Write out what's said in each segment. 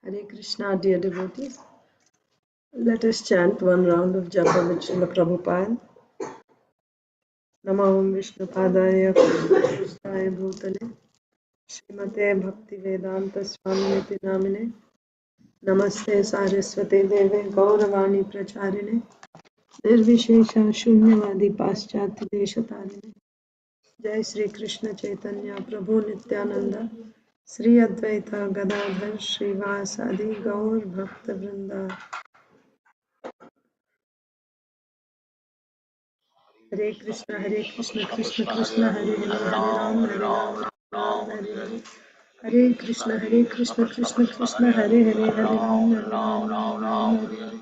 Hare Krishna, dear devotees. Let us chant one round of Japa with Srila Prabhupada. Namo Vishnu Padaya Krishnaaya Bhutale Srimate Bhakti Vedanta Swamiti Namine Namaste Saraswate Deve Gauravani Pracharine Nirvishesha Shunyavadi Paschati Deshatarine Jai Sri Krishna Chaitanya Prabhu Nityananda Sri Advaita Gadadhar Srivasadi Gaur Bhakta Vrinda Hare Krishna, Krishna Krishna, Hare Hare, Hare Ram, Ram, Hare Hare. Hare Krishna, Krishna Krishna, Hare Hare, Hare Ram, Ram, Hare Hare.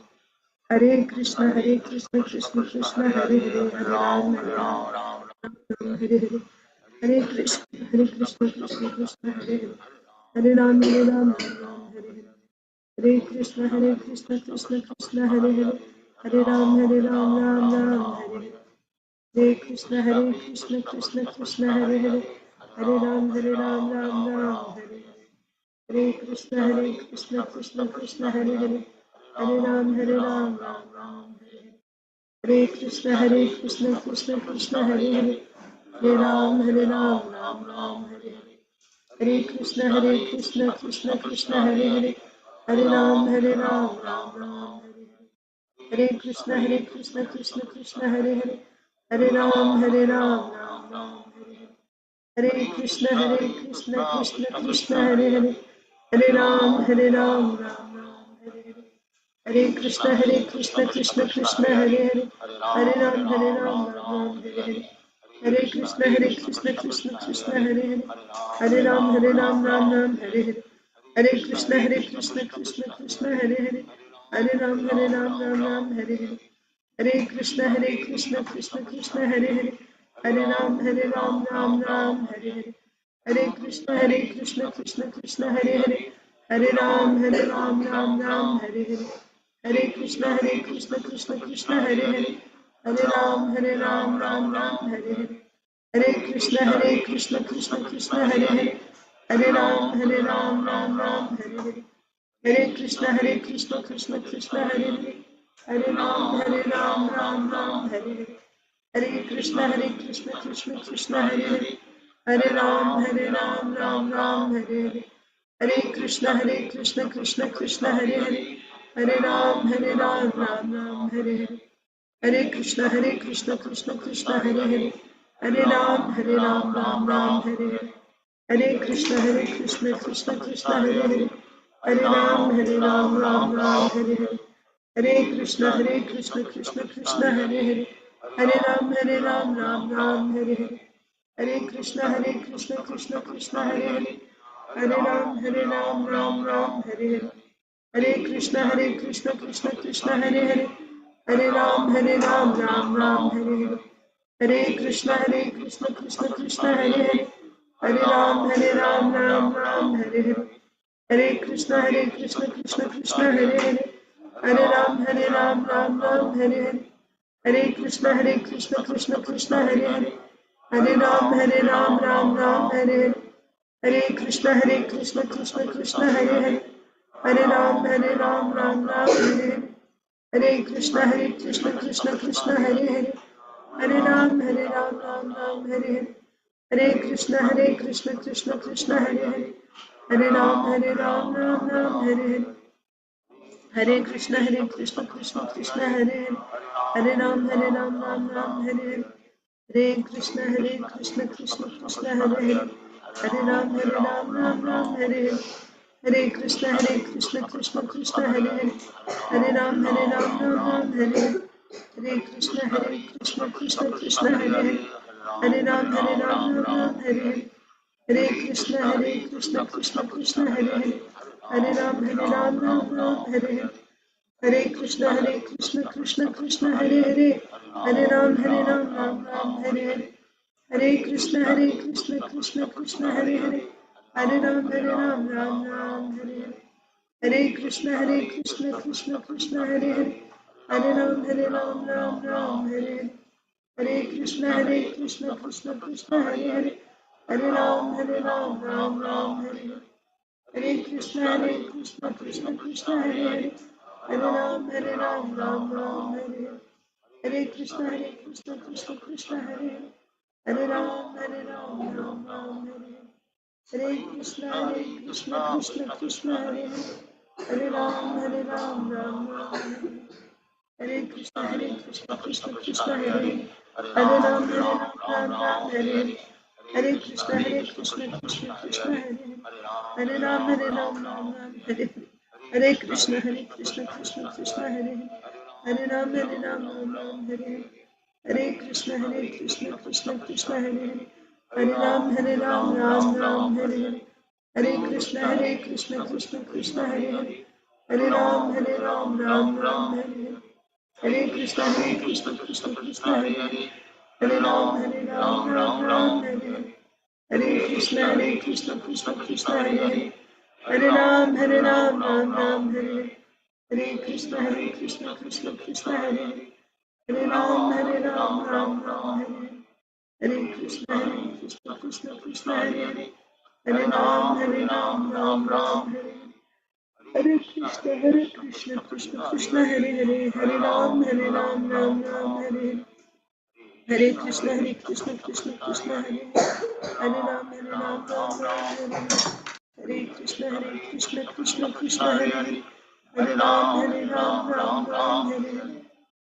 Hare Krishna, Krishna Krishna, Hare Hare, Hare Ram, Ram, Hare Hare. Hare Krishna, Krishna Krishna, Hare Hare. Hare Ram, Ram, Hare Hare. Hare Krishna, Krishna Krishna, Hare Hare. Hare Ram, Ram, Hare Hare. Hare Krishna, Krishna Krishna, Hare Hare. Hare Ram, Ram, Hare Hare. Hare Krishna, Krishna Hare Hare. Hare Ram, Ram, Hare Hare. Hare Krishna, Krishna Hare Hare. Hare Ram, Ram, Hare Hare. Hare Krishna, Krishna Hare Hare. Hare Ram, Ram, Hare Hare. Hare Krishna, Krishna Hare Hare. Hare Ram, Ram, Hare Hare. Hare Krishna, Krishna Hare Hare. Hare Ram, Ram, Hare Hare. Hare Krishna, Krishna Hare Hare. Hare Ram, Ram, Hare Hare. Hare Krishna, Krishna Hare Hare. Hare Ram, Ram, Hare Hare. Hare Krishna, Krishna Hare Hare. Hare Ram, Ram, Hare Hare. Hare Krishna, Krishna Hare Hare. Hare Ram, Ram, Hare Hare. Hare Krishna, Krishna Hare Hare. Hare Ram, Ram, Hare Hare. Hare Krishna, Krishna Hare Hare. Hare Ram, Ram, Hare Hare. Hare Krishna, Krishna Hare Hare. Hare Ram, Ram, Hare Hare. Hare Krishna, Krishna Hare Hare. Hare Ram, Ram, Hare Hare. Hare Krishna, Krishna Hare Hare. Hare Ram, Ram, Hare Hare. Hare Krishna, Krishna Hare Hare. Hare Ram, Ram, Hare Hare. Hare Krishna, Krishna Hare Hare. Hare Ram, Ram, Hare Hare. Hare Krishna, Krishna Hare Hare. Hare Ram, Ram, Hare Hare. Hare Krishna, Krishna Hare Hare. Hare Ram, Ram, Hare Hare. Hare Krishna, Krishna Hare Hare. Hare Ram, Ram, Hare Hare. Hare Krishna, Krishna Hare Hare. Hare Ram, Ram, Hare Hare. Hare Krishna, Krishna Hare Hare. Hare Ram, Ram, Hare Hare. Hare Krishna, Krishna Hare Hare. Hare Ram, Ram, Hare Hare. Hare Krishna, Krishna Hare Hare. Hare Ram, Ram, Hare Hare. Hare Krishna, Krishna Hare Hare. Hare Ram, Ram, Hare Hare. Hare Krishna, Krishna Hare Hare. Hare Ram, Ram, Hare Hare. Hare Krishna, Krishna Hare Hare. Hare Ram, Ram, Hare Hare. Hare Krishna, Krishna Hare Hare. Hare Ram, Ram, Hare Hare. Hare Krishna, Krishna Hare Hare. Hare Ram, Ram, Hare Hare. Hare Krishna, Krishna Hare Hare. Hare Ram, Ram, Hare Hare. Hare Krishna, Krishna Hare Hare. Hare Ram, Ram, Hare Hare. Hare Krishna, Krishna Hare Hare. Hare Ram, Ram, Hare Hare. Hare Krishna, Krishna Hare Hare. Hare Ram, Ram, Hare Hare. Hare Krishna, Krishna Hare Hare. Hare Ram, Ram, Hare Hare. Hare Krishna, Krishna Hare Hare. Hare Ram, Ram, Hare Hare. Hare Krishna, Krishna Hare Hare. Hare Ram, Ram, Hare Hare. Hare Krishna Krishna Krishna Hare Hare, Hare Ram Ram Ram Hare Hare. Hare Krishna Krishna Krishna Hare Hare, Hare Ram Ram Ram Hare Hare. Hare Krishna Krishna Krishna Hare Hare, Hare Ram Ram Ram Hare Hare. Hare Krishna Krishna Krishna Hare Hare, Hare Ram Ram Hare Hare. Hare Krishna Krishna Krishna Hare Hare, Hare Ram Ram Hare Hare. Hare Krishna Krishna Krishna Hare Hare, Hare Ram Ram Hare Hare. Hare Krishna Krishna Krishna Hare Hare, Hare Ram Ram Hare Hare. Hare Krishna Krishna Krishna Hare Hare, Hare Ram Ram Hare Hare. Hare Krishna Krishna Krishna Hare Hare, Hare Ram Ram Hare Hare. Hare Krishna Krishna Krishna Hare Hare, Hare Ram Ram Hare Hare. Hare Krishna Krishna Krishna Hare Hare, Hare Ram Ram Hare Hare. Hare Krishna Krishna Krishna Hare Hare, Hare Ram Ram Hare Hare. Hare Krishna Krishna Krishna Hare Hare, Hare Ram Ram Ram Hare Hare. Hare Krishna Krishna Krishna Hare Hare, Hare Ram Ram Ram Hare Hare. Hare Krishna Krishna Krishna Hare Hare, Hare Ram Ram Ram Hare Hare. Hare Krishna Krishna Krishna Hare Hare, Hare Ram Ram Ram Hare Hare.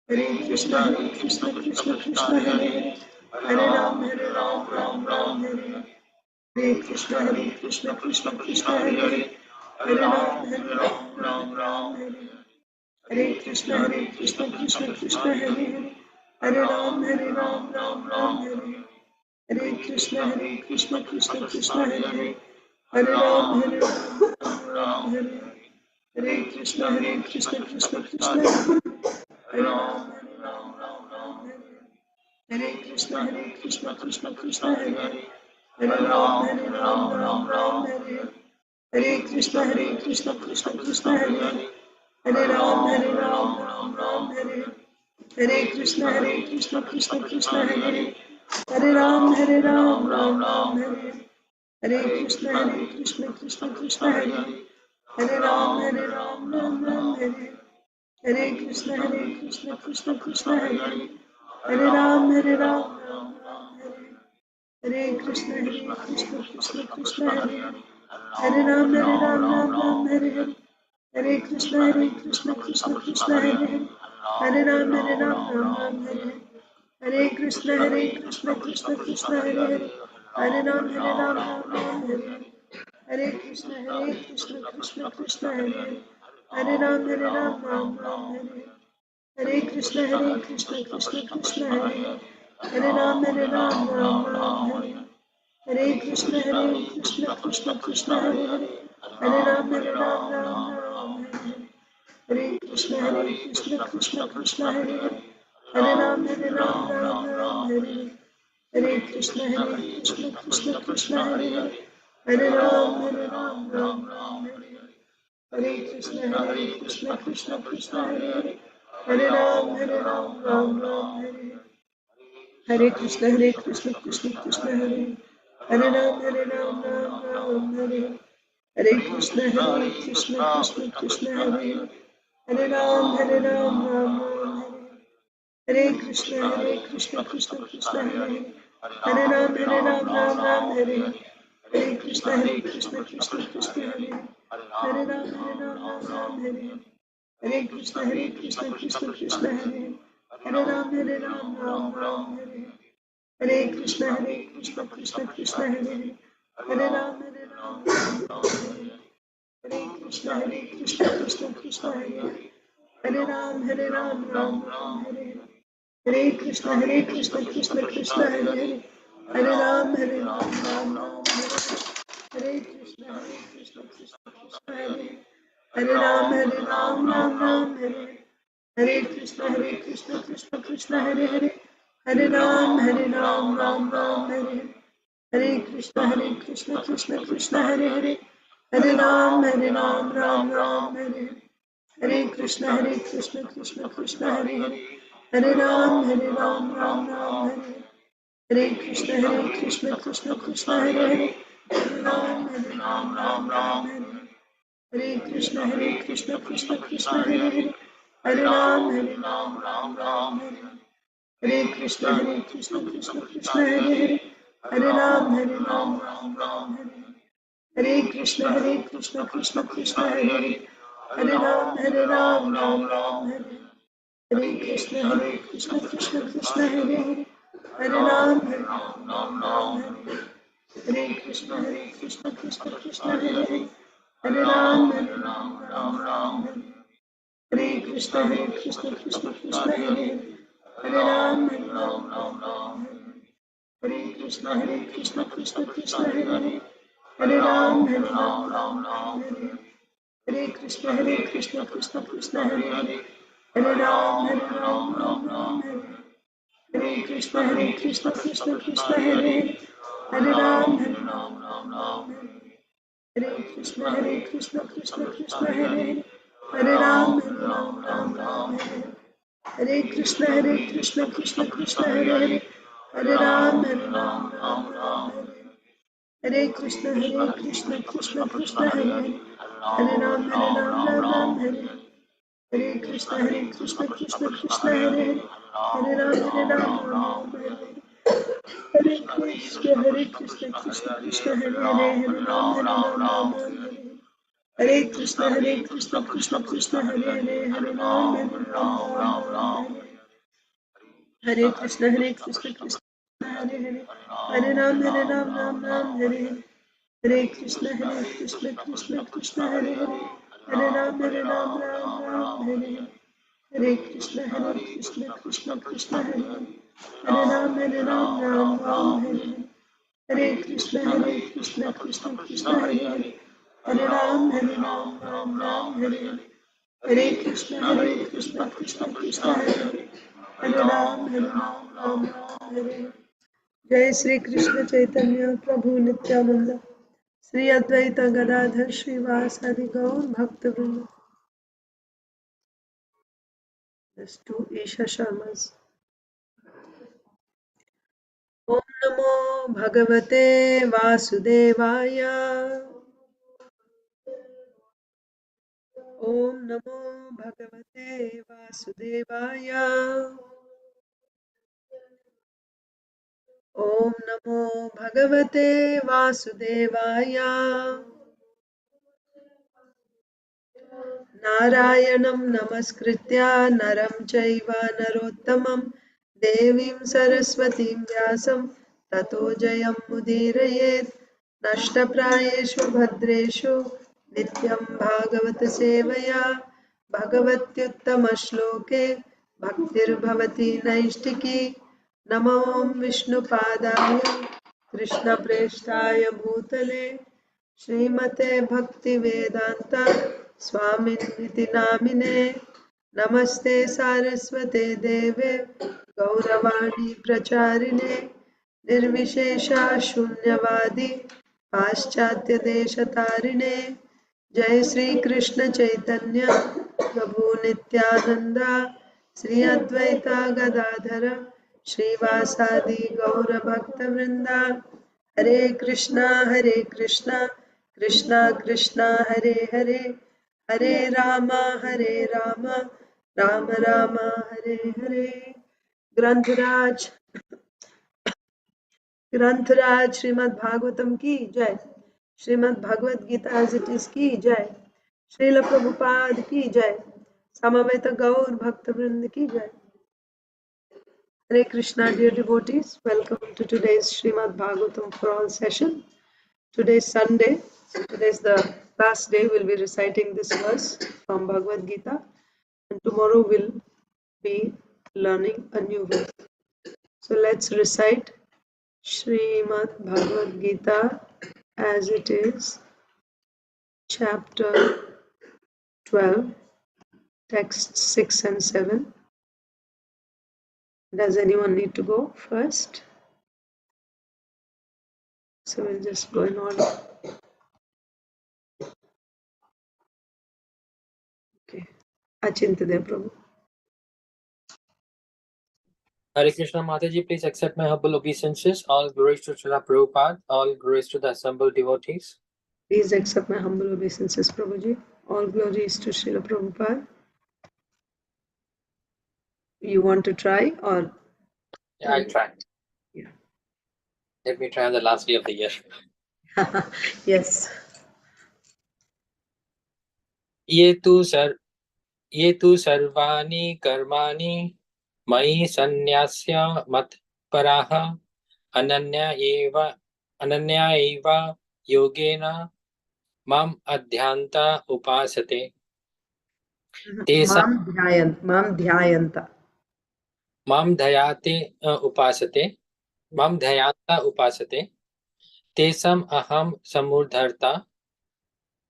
Hare Krishna Krishna Krishna Hare Hare, Hare Ram Ram Ram Hare Hare. Hare Krishna Krishna Krishna Hare Hare, Hare Ram Ram Ram Hare Hare. Hare Krishna Krishna Krishna Hare Hare, Hare Ram Ram Hare Hare. Hare Krishna Krishna Krishna Hare Hare, Hare Ram Ram Hare Hare. Hare Krishna Krishna Krishna Hare Hare, Hare Ram Ram Hare Hare. Hare Krishna Krishna Krishna Hare Hare, Hare Ram Ram Hare Hare. Hare Krishna Krishna Krishna Hare Hare, Hare Ram Ram Hare Hare. Hare Krishna Krishna Krishna Hare Hare, Hare Ram Ram Hare Hare. Hare Krishna Krishna Krishna Hare Hare, Hare Ram Ram Hare Hare. Hare Krishna Krishna Krishna Hare Hare, Hare Ram Ram Hare Hare. Hare Krishna Krishna Krishna Hare Hare, Hare Ram Ram Hare Hare. Hare Krishna Krishna Krishna Hare Hare, Hare Ram Ram Hare Hare. Hare Krishna Krishna Krishna Hare Hare, Hare Ram Ram Hare Hare. Hare Krishna Krishna Krishna Hare Hare, Hare Ram Ram Hare Hare. Hare Krishna Krishna Krishna Hare Hare, Hare Ram Ram Hare Hare. Hare Krishna Krishna Krishna Hare Hare, Hare Ram Ram Hare Hare. Hare Krishna Krishna Krishna Hare Hare, Hare Ram Ram Hare Hare. Hare Krishna Krishna Krishna Hare Hare, Hare Ram Ram Hare Hare. Hare Krishna Krishna Krishna Hare Hare, Hare Ram Ram Hare Hare. Hare Krishna Krishna Krishna Hare Hare, Hare Ram Ram Hare Hare. Hare Krishna Krishna Krishna Hare Hare, Hare Ram Ram Hare Hare. Hare Krishna Krishna Krishna Hare Hare, Hare Ram Ram Hare Hare. Hare Krishna Krishna Krishna Hare Hare, Hare Ram Ram Hare Hare. Hare Krishna Krishna Krishna Hare Hare, Hare Ram Ram Hare Hare. Hare Krishna Krishna Hare Hare, Hare Ram Ram Hare Hare. Hare Krishna Krishna Hare Hare, Hare Ram Ram Hare Hare. Hare Krishna Krishna Hare Hare, Hare Ram Ram Hare Hare. Hare Krishna Krishna Hare Hare, Hare Ram Ram Hare Hare. Hare Krishna Krishna Hare Hare, Hare Ram Ram Hare Hare. Hare Krishna Krishna Hare Hare, Hare Ram Ram Hare Hare. Hare Krishna Krishna Hare Hare, Hare Ram Ram Hare Hare. Hare Krishna Krishna Krishna Hare Hare, Hare Ram Ram Ram Hare Hare. Hare Krishna Krishna Krishna Hare Hare, Hare Ram Ram Hare Hare. Hare Krishna Krishna Krishna Hare Hare, Hare Ram Ram Hare Hare. Hare Krishna Krishna Krishna Hare Hare, Hare Ram Ram Hare Hare. Hare Krishna Krishna Hare Hare, Hare Ram Ram Hare Hare. Hare Krishna Krishna Hare Hare, Hare Ram Ram Hare Hare. Hare Krishna Krishna Hare Hare, Hare Ram Ram Hare Hare. Hare Krishna Krishna Hare Hare, Hare Ram Ram Hare Hare. Hare Krishna Krishna Hare Hare, Hare Ram Ram Hare Hare. Hare Krishna Krishna Hare Hare, Hare Ram Ram Hare Hare. Hare Krishna Krishna Hare Hare, Hare Ram Ram Hare Hare. Hare Krishna Krishna Hare Hare, Hare Ram Ram Hare Hare. Hare Krishna Krishna Hare Hare, Hare Ram Hare Hare. Hare Krishna Krishna Hare Hare, Hare Ram Hare Hare. Hare Krishna Krishna Hare Hare, Hare Ram Hare Hare. Hare Krishna Krishna Hare Hare, Hare Ram Ram Hare Hare. Hare Krishna Krishna Hare Hare, Hare Ram Ram Hare Hare. Hare Krishna Krishna Hare Hare, Hare Ram Ram Hare Hare. Hare Krishna Krishna Hare Hare, Hare Ram Ram Hare Hare. Hare Krishna Krishna Hare Hare, Hare Ram Ram Hare Hare. जय श्री कृष्ण चैतन्य प्रभु नित्यानंद, श्री अद्वैत गदाधर श्रीवासादि गौर भक्त वृंद. There's two Isha Sharmas. Om Namo Bhagavate Vasudevaya. Om Namo Bhagavate Vasudevaya. Om Namo Bhagavate Vasudevaya. Narayanam Namaskritya Naram Chaiva Narottamam Devim Saraswatim Vyasam Tato Jayam Mudirayet. Nashtaprayeshu Bhadreshu Nityam Bhagavata Sevaya Bhagavatyuttama Shloke Bhaktir Bhavati Naishtiki. Namo Vishnu Padaya Krishna Preshtaya Bhutale Srimate Bhakti Vedanta Swaminithi Namine. Namaste Saraswate Deve Gauravani Pracharine Nirvishesha Shunyavadi Paschatya Deshatarine. Jai Sri Krishna Chaitanya Prabhu Nityananda Sri Advaita Gadadhara Srivasadi Gaura Bhakta Vrinda. Hare Krishna Krishna Krishna Hare Hare, Hare Rama Rama Rama Hare Hare. Grantaraj Srimad Bhagavatam ki jai, Srimad Bhagavad Gita as it is ki jai, Srila Prabhupada ki jai, Samaveta Gaur Bhakta Vrinda ki jai. Hare Krishna, dear devotees, welcome to today's Srimad Bhagavatam for all session. Today is Sunday, today is the last day we'll be reciting this verse from Bhagavad Gita, and tomorrow we'll be learning a new verse. So let's recite Srimad Bhagavad Gita as it is, chapter 12, texts 6 and 7. Does anyone need to go first? So we'll just go in order. Okay. Achintya Prabhu. Hare Krishna Mataji, please accept my humble obeisances. All glories to Srila Prabhupada, all glories to the assembled devotees. Please accept my humble obeisances, Prabhuji. All glories to Srila Prabhupada. You want to try or? Yeah, I'll try. Yeah. Let me try on the last day of the year. Yes. ये तु सर्वाणि कर्माणि मयि सन्न्यास्य मत्पराः अनन्या एव योगेन माम् अध्यान्ता उपासते Mam dhyayanta. मां ध्यायन्ता उपासते तेषाम् अहं समुद्धर्ता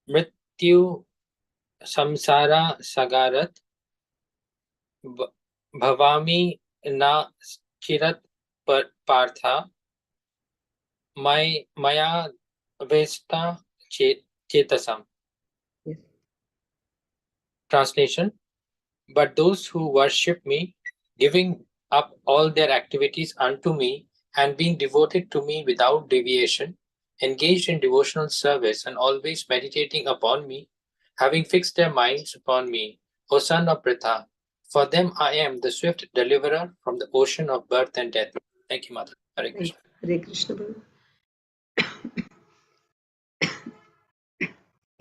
मृत्यु संसारा सगारत् भवामि न चिरत् पार्थ मया वेष्टा चेतसाम्. Translation: But those who worship me, giving up all their activities unto me, and being devoted to me without deviation, engaged in devotional service and always meditating upon me, having fixed their minds upon me, O son of Pritha, for them I am the swift deliverer from the ocean of birth and death. Thank you, Mother. Hare Krishna. Hare Krishna.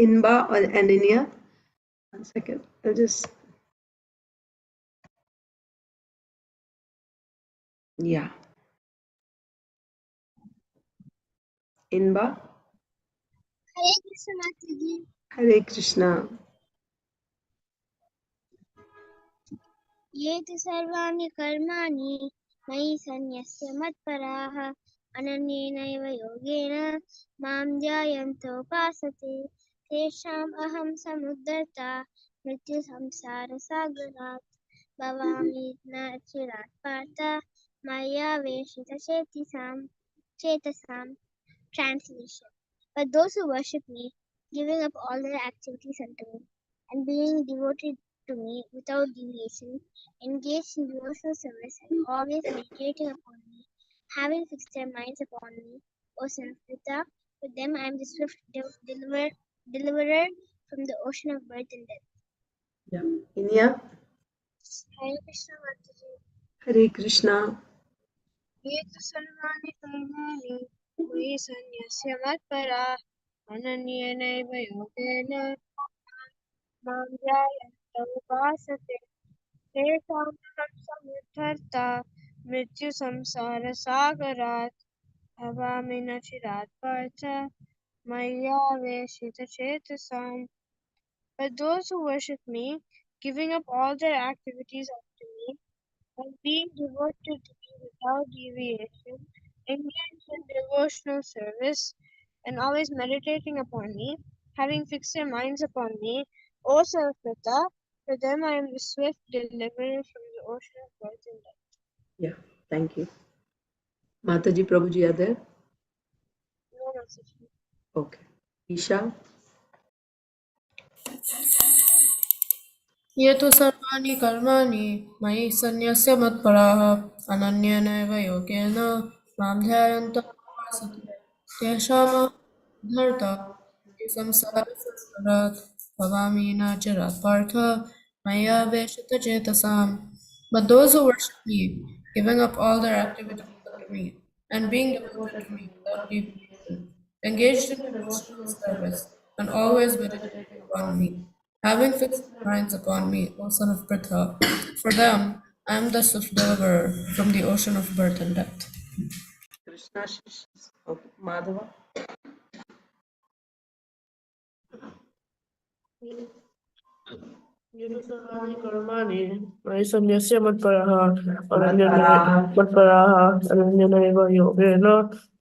Inba or Ananya? 1 second. I'll just. Yeah. Inba. Hare Krishna Mataji. Hare Krishna. ये तु सर्वाणि कर्माणि मयि सन्न्यस्य मत्पराः अनन्येनैव योगेन मां ध्यायन्तोपासते तेषाम् अहं समुद्धर्ता मृत्युसंसारसागरात् भवामि न चिरात् पार्थ मया वेशितचेतसां. Translation. But those who worship me, giving up all their activities unto me, and being devoted to me without deviation, engaged in devotional service and always meditating upon me, having fixed their minds upon me, O son of Pita, with them I am the swift deliverer from the ocean of birth and death. Yeah. Inya. Hare Krishna Mataji. Hare Krishna. ये तु सर्वाणि कर्माणि मयि सन्न्यस्य मत्पराः अनन्येनैव योगेन मां ध्यायन्त उपासते तेषाम् अहं समुद्धर्ता मृत्युसंसारसागरात् भवामि न चिरात् पार्थ मया वेशितचेतसाम्. But those who worship me, giving up all their activities unto me, and being devoted to me without deviation, engaged in devotional service, and always meditating upon me, having fixed their minds upon me, O son of Pritha, for them I am the swift deliverer from the ocean of birth and death. Yeah. Thank you. Mataji, Prabhuji are there? No message. Okay. Isha. ये तु सर्वाणि कर्माणि मयि सन्न्यस्य मत्पराः अनन्येनैव योगेन मां ध्यायन्त उपासते तेषामहं धर्ता संसारसागरात् भवामि न चिरात् पार्थ मया वेशितचेतसाम्. But those who worship me, giving up all their activities unto me, and being devoted to me without deviation, engaged in devotional service, and always meditating upon me, having fixed their minds upon me, O son of Pritha, for them I am the swift deliverer from the ocean of birth and death. Krishna. Okay. Madhava. ये तु सर्वाणि कर्माणि मयि सन्न्यस्य मत्पराः अनन्येनैव योगेन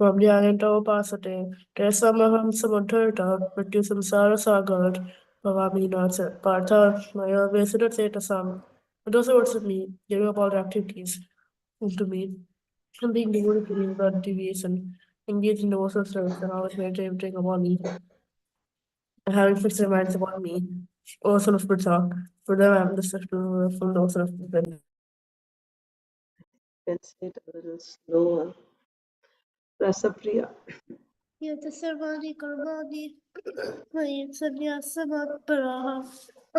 मां ध्यायन्त उपासते तेषामहं समुद्धर्ता मृत्युसंसारसागरात् भवामि न च पार्थ मया वेशितचेतसाम्. But those who worship me, giving up all their activities unto me, and being devoted to me without deviation, engaged in devotional service and always meditating upon me, and having fixed their minds upon me, O son of Pritha, for them I am the swift deliverer from the ocean of birth. Can say it a little slower. Rasapriya. यत् सर्वाणि कर्माणि मयि सन्न्यासमत्पराः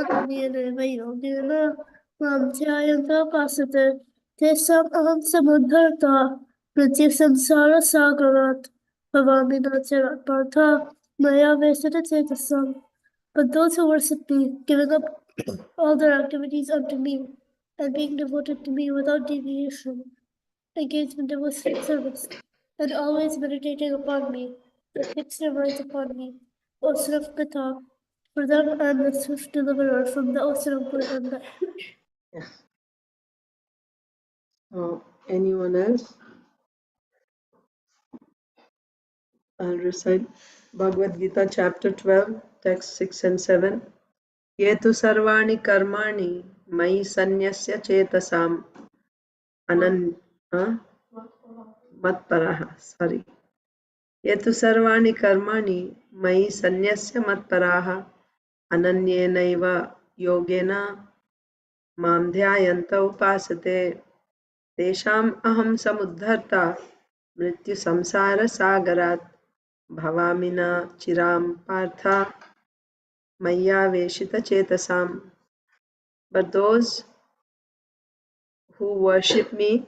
अनन्येनैव योगेन मां ध्यायन्तोपासते तेषाम् अहं समुद्धर्ता मृत्युसंसारसागरात् भवामि न च पार्थ मया वेशितचेतसाम्. But those who worship me, giving up all their activities unto me, and being devoted to me without deviation, engaged in devotional service, and always meditating upon me, that fix their minds upon me, O son of Pita, for them I am the swift deliverer from the ocean of good and bad. Yes. Anyone else? I'll recite Bhagavad Gita chapter 12, text 6 and 7. Yetu sarvani karmani mai sanyasya chetasam anan matparaha. Sorry. Yetu sarvani karmani mai sanyasya matparaha ananyenaiva yogena mam dhyayanta upasate tesham aham samuddharta mrityu samsara sagarat bhavamina chiram partha maya veshita chetasam. But those who worship me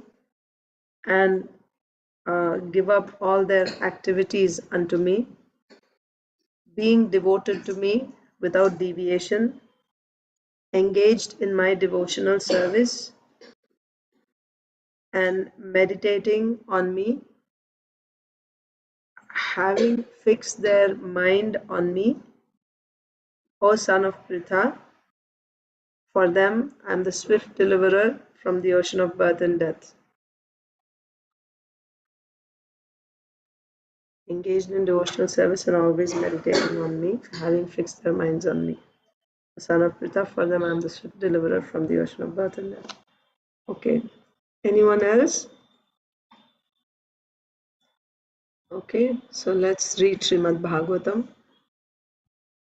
and give up all their activities unto me, being devoted to me without deviation, engaged in my devotional service, and meditating on me, having fixed their mind on me, O son of Pritha, for them I am the swift deliverer from the ocean of birth and death. Engaged in devotional service and always meditating on me, having fixed their minds on me. The son of Pritha, for them I am the swift deliverer from the ocean of birth and death. Okay. Anyone else? Okay, so let's read Srimad Bhagavatam.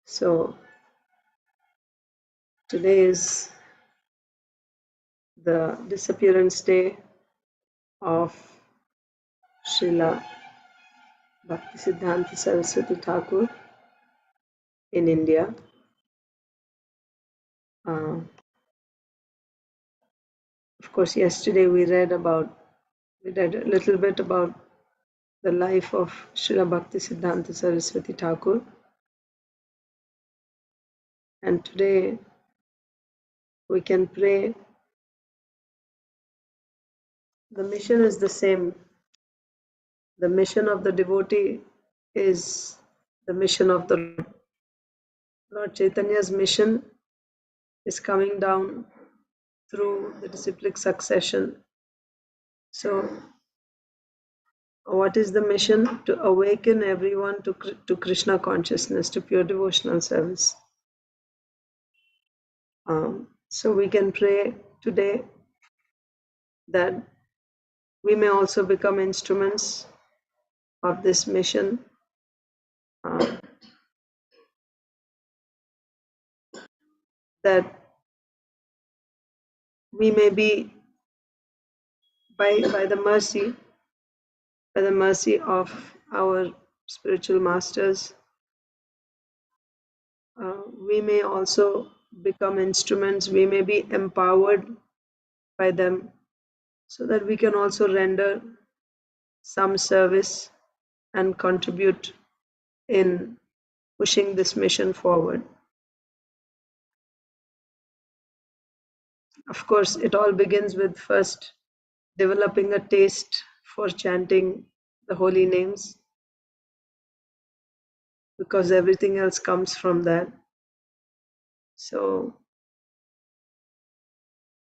So today is the disappearance day of Srila Bhaktisiddhanta Saraswati Thakur in India. Of course, yesterday we read a little bit about the life of Srila Bhaktisiddhanta Saraswati Thakur. And today we can pray. The mission is the same. The mission of the devotee is the mission of the Lord. Lord Chaitanya's mission is coming down through the disciplic succession. So, what is the mission? To awaken everyone to Krishna consciousness, to pure devotional service. So we can pray today that we may also become instruments of this mission. That we may be by the mercy of our spiritual masters, we may also become instruments, we may be empowered by them, so that we can also render some service and contribute in pushing this mission forward. Of course, it all begins with first developing a taste for chanting the holy names, because everything else comes from that. So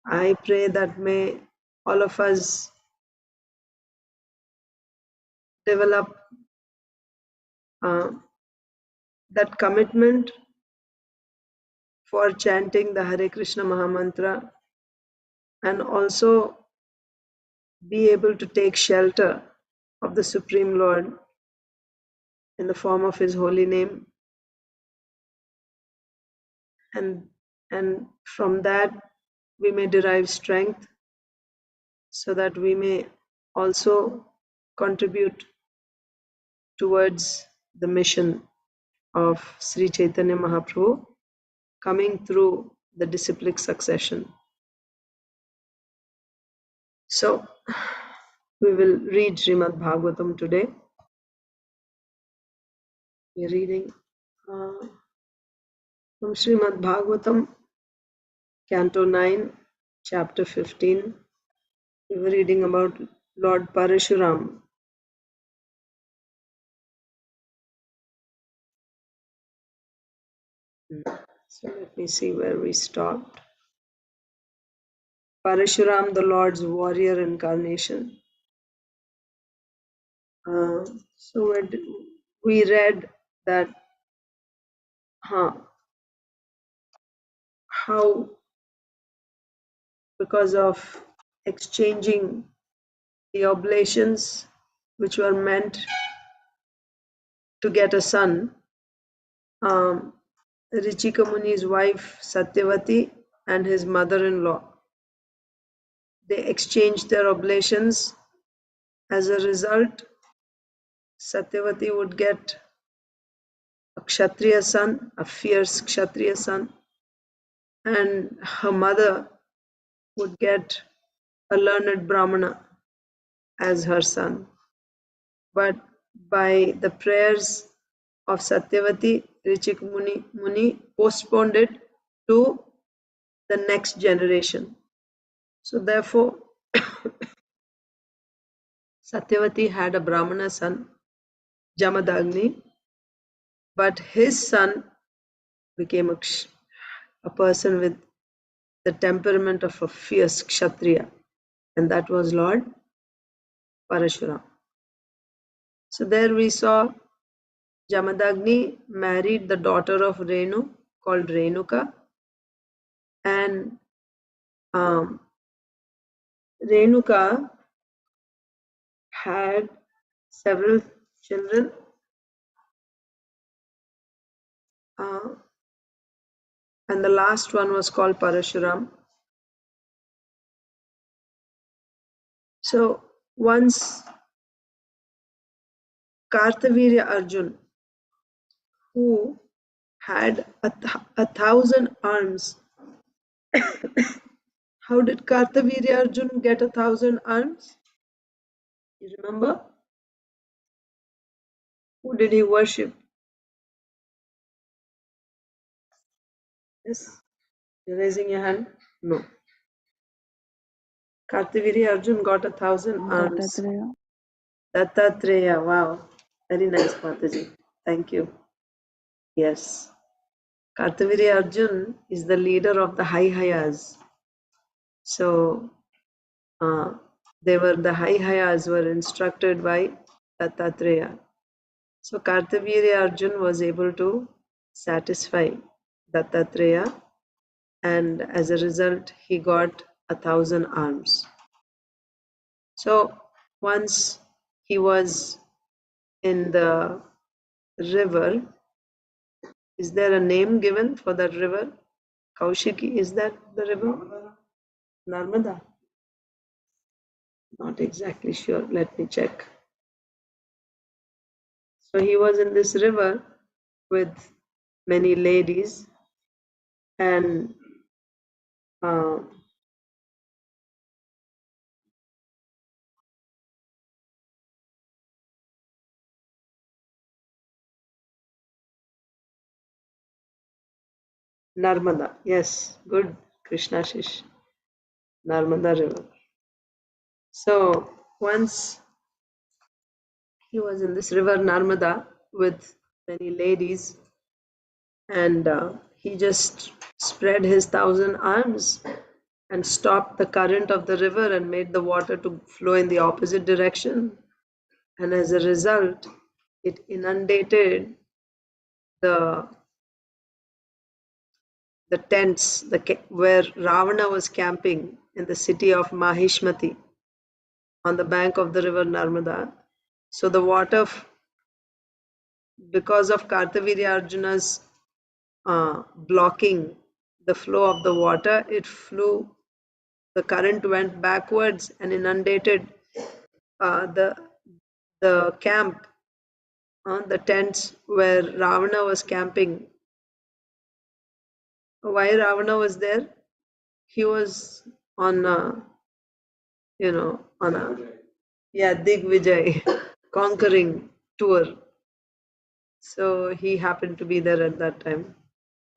I pray that may all of us develop that commitment for chanting the Hare Krishna Mahamantra, and also be able to take shelter of the Supreme Lord in the form of His holy name, and from that we may derive strength, so that we may also contribute towards the mission of Sri Chaitanya Mahaprabhu coming through the disciplic succession. So, we will read Srimad Bhagavatam today. We are reading from Srimad Bhagavatam, Canto 9, Chapter 15. We were reading about Lord Parashuram. So let me see where we stopped. Parashuram, the Lord's warrior incarnation. So we read that how, because of exchanging the oblations which were meant to get a son, Richika Muni's wife Satyavati and his mother-in-law, they exchanged their oblations. As a result, Satyavati would get a Kshatriya son, a fierce Kshatriya son, and her mother would get a learned Brahmana as her son. But by the prayers of Satyavati, Richik Muni postponed it to the next generation. So therefore, Satyavati had a Brahmana son, Jamadagni, but his son became a person with the temperament of a fierce Kshatriya, and that was Lord Parashuram. So there we saw Jamadagni married the daughter of Renu called Renuka, and Renuka had several children, and the last one was called Parashuram. So once Kartavirya Arjun, who had a 1,000 arms, how did Kartavirya Arjun get 1,000 arms? You remember? Who did he worship? Yes? You're raising your hand? No. Kartavirya Arjun got 1,000 arms. Dattatreya. Wow. Very nice, Mataji. Thank you. Yes. Kartavirya Arjun is the leader of the Haihayas. So, the Haihayas were instructed by Dattatreya. So, Kartavirya Arjun was able to satisfy Dattatreya, and as a result, he got 1,000 arms. So, once he was in the river, is there a name given for that river? Kaushiki, is that the river? Narmada? Not exactly sure. Let me check. So he was in this river with many ladies, and Narmada. Yes, good, Krishna Shish. Narmada river. So once he was in this river Narmada with many ladies, and he just spread his 1,000 arms and stopped the current of the river and made the water to flow in the opposite direction. And as a result, it inundated the tents where Ravana was camping in the city of Mahishmati on the bank of the river Narmada. So the water, because of Kartavirya Arjuna's blocking the flow of the water, the current went backwards and inundated the camp the tents where Ravana was camping. Why Ravana was there? He was on a, on a, Digvijay, conquering tour. So he happened to be there at that time.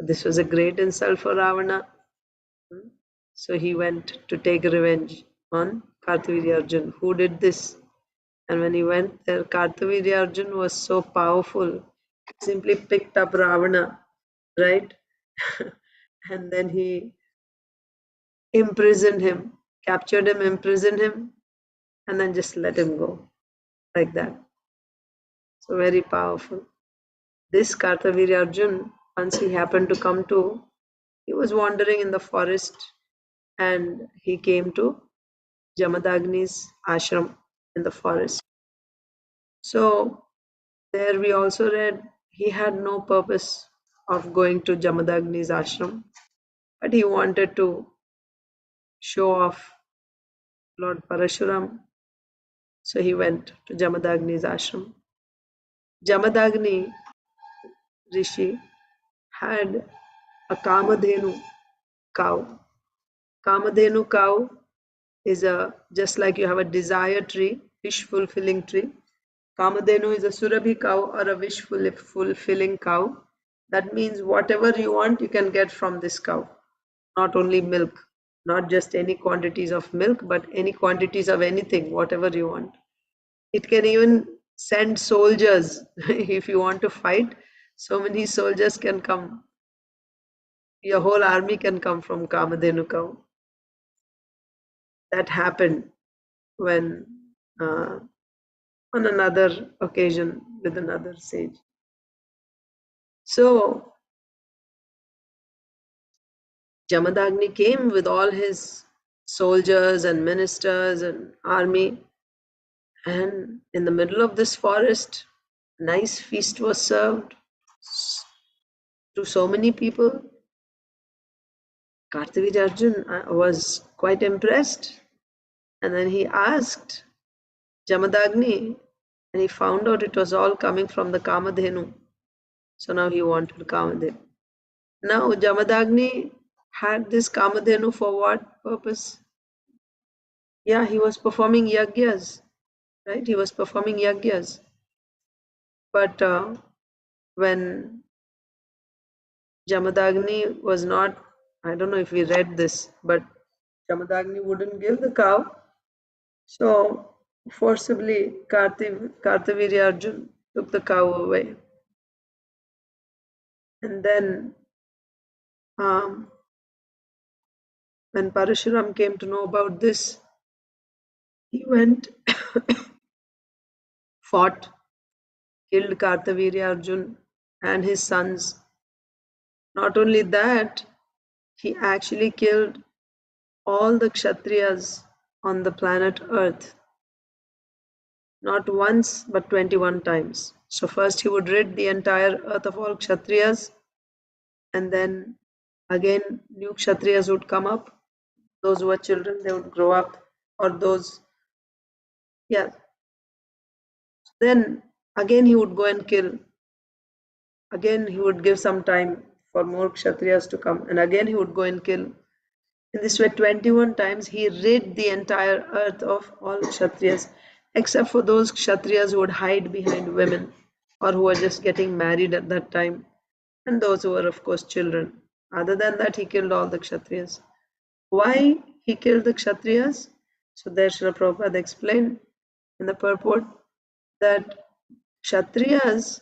This was a great insult for Ravana. So he went to take revenge on Kartavirya Arjun, who did this. And when he went there, Kartavirya Arjun was so powerful, he simply picked up Ravana, right? And then he imprisoned him, captured him, imprisoned him, and then just let him go like that. So very powerful. This Kartavirya Arjun, once he happened to come to, he was wandering in the forest and he came to Jamadagni's ashram in the forest. So there we also read he had no purpose of going to Jamadagni's ashram, but he wanted to show off Lord Parashuram. So he went to Jamadagni's ashram. Jamadagni Rishi had a Kamadhenu cow. Kamadhenu cow is just like you have a desire tree, wish fulfilling tree. Kamadhenu is a Surabhi cow or a wish fulfilling cow. That means whatever you want, you can get from this cow. Not only milk, not just any quantities of milk, but any quantities of anything, whatever you want. It can even send soldiers if you want to fight. So many soldiers can come. Your whole army can come from Kamadhenu cow. That happened when on another occasion with another sage. So Jamadagni came with all his soldiers and ministers and army, and in the middle of this forest, nice feast was served to so many people. Kartavirya Arjun was quite impressed, and then he asked Jamadagni, and he found out it was all coming from the Kamadhenu. So now he wanted Kamadhenu. Now Jamadagni had this Kamadhenu for what purpose? Yeah, he was performing yagyas, right? He was performing yagyas. But when Jamadagni was not, I don't know if we read this, but Jamadagni wouldn't give the cow. So forcibly Kartavirya Arjun took the cow away. And then when Parashuram came to know about this, he went, fought, killed Kartavirya Arjun and his sons. Not only that, he actually killed all the Kshatriyas on the planet Earth. Not once, but 21 times. So first he would rid the entire earth of all Kshatriyas, and then again new Kshatriyas would come up. Those who were children, they would grow up, or those, yeah. Then again he would go and kill. Again he would give some time for more Kshatriyas to come, and again he would go and kill. In this way, 21 times he rid the entire earth of all Kshatriyas, except for those Kshatriyas who would hide behind women or who were just getting married at that time, and those who were, of course, children. Other than that, he killed all the Kshatriyas. Why he killed the Kshatriyas? So there Srila Prabhupada explained in the purport that Kshatriyas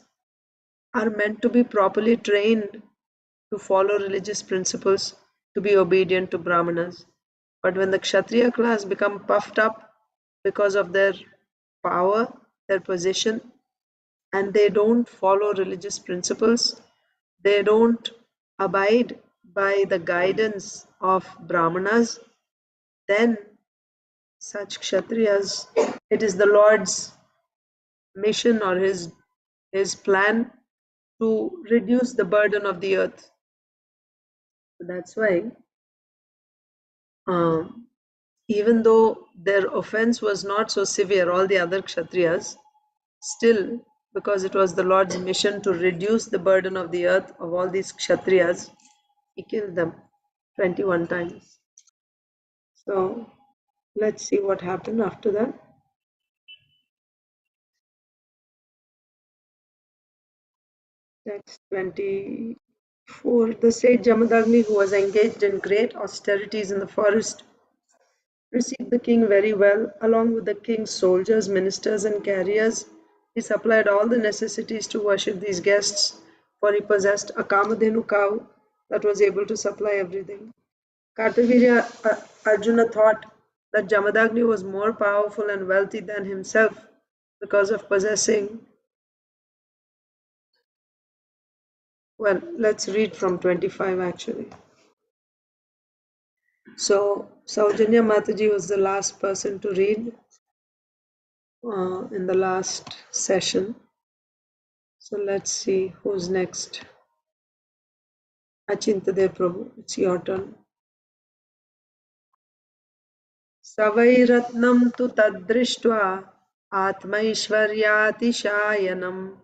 are meant to be properly trained to follow religious principles, to be obedient to Brahmanas. But when the Kshatriya class become puffed up because of their power, their position, and they don't follow religious principles, they don't abide by the guidance of Brahmanas, then such Kshatriyas, it is the Lord's mission or his plan to reduce the burden of the earth. That's why even though their offense was not so severe, all the other Kshatriyas, still because it was the Lord's mission to reduce the burden of the earth of all these Kshatriyas. He killed them 21 times. So let's see what happened after that. Text 24. The sage Jamadagni, who was engaged in great austerities in the forest, received the king very well. Along with the king's soldiers, ministers, and carriers, he supplied all the necessities to worship these guests, for he possessed a Kamadhenu cow that was able to supply everything. Kartavirya Arjuna thought that Jamadagni was more powerful and wealthy than himself because of possessing. Well, let's read from 25 actually. So, Saujanya Mataji was the last person to read in the last session. So, let's see who's next. Achintade Prabhu, it's your turn. Savairatnam tu tadrishtva atmaishwaryatishayanam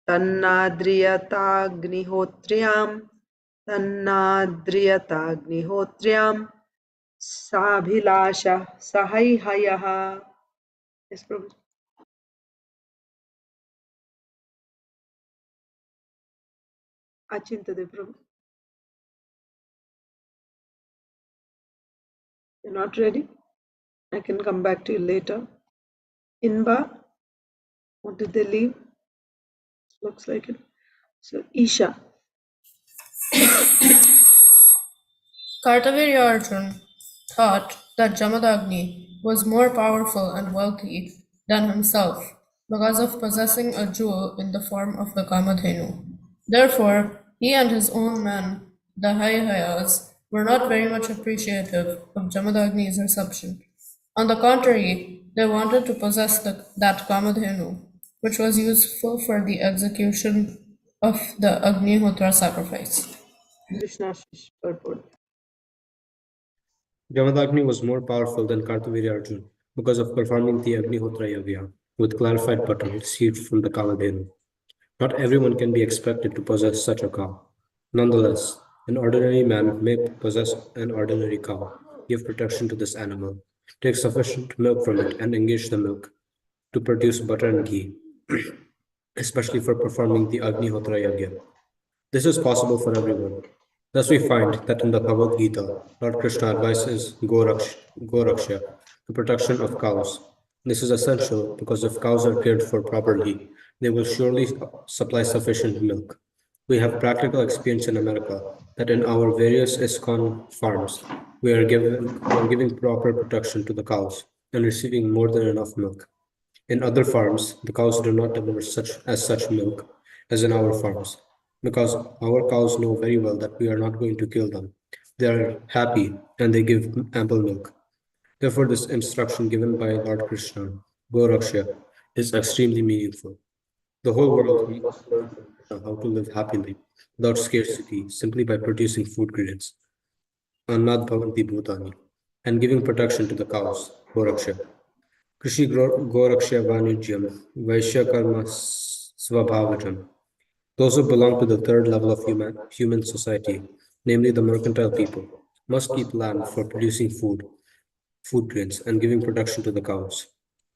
tannadriyatagnihotriyam tannadriyatagnihotriyam sabhilasha sahaihayaha. Yes, Prabhu. Achintade Prabhu. You're not ready? I can come back to you later. Inba, what did they leave? Looks like it. So, Isha. Kartavirya Arjun thought that Jamadagni was more powerful and wealthy than himself because of possessing a jewel in the form of the Kamadhenu. Therefore, he and his own men, the Haihayas, were not very much appreciative of Jamadagni's reception. On the contrary, they wanted to possess that Kamadhenu, which was useful for the execution of the Agnihotra sacrifice. Krishna purport. Jamadagni was more powerful than Kartavirya Arjun because of performing the Agnihotra Yagya with clarified butter received from the Kamadhenu. Not everyone can be expected to possess such a cow. Nonetheless, an ordinary man may possess an ordinary cow, give protection to this animal, take sufficient milk from it, and engage the milk to produce butter and ghee, especially for performing the Agnihotra Yagya. This is possible for everyone. Thus, we find that in the Bhagavad Gita, Lord Krishna advises Goraksha, the protection of cows. This is essential because if cows are cared for properly, they will surely supply sufficient milk. We have practical experience in America that in our various ISKCON farms, we are giving proper protection to the cows and receiving more than enough milk. In other farms, the cows do not deliver such milk as in our farms, because our cows know very well that we are not going to kill them. They are happy and they give ample milk. Therefore, this instruction given by Lord Krishna, Goraksha, is extremely meaningful. The whole world must learn from Krishna how to live happily without scarcity simply by producing food grains, Annad Bhavanti Bhutani, and giving protection to the cows, Goraksha. Krishi Goraksha Vanijyam, Vaishya Karma Svabhavatam. Those who belong to the third level of human society, namely the mercantile people, must keep land for producing food grains, and giving protection to the cows.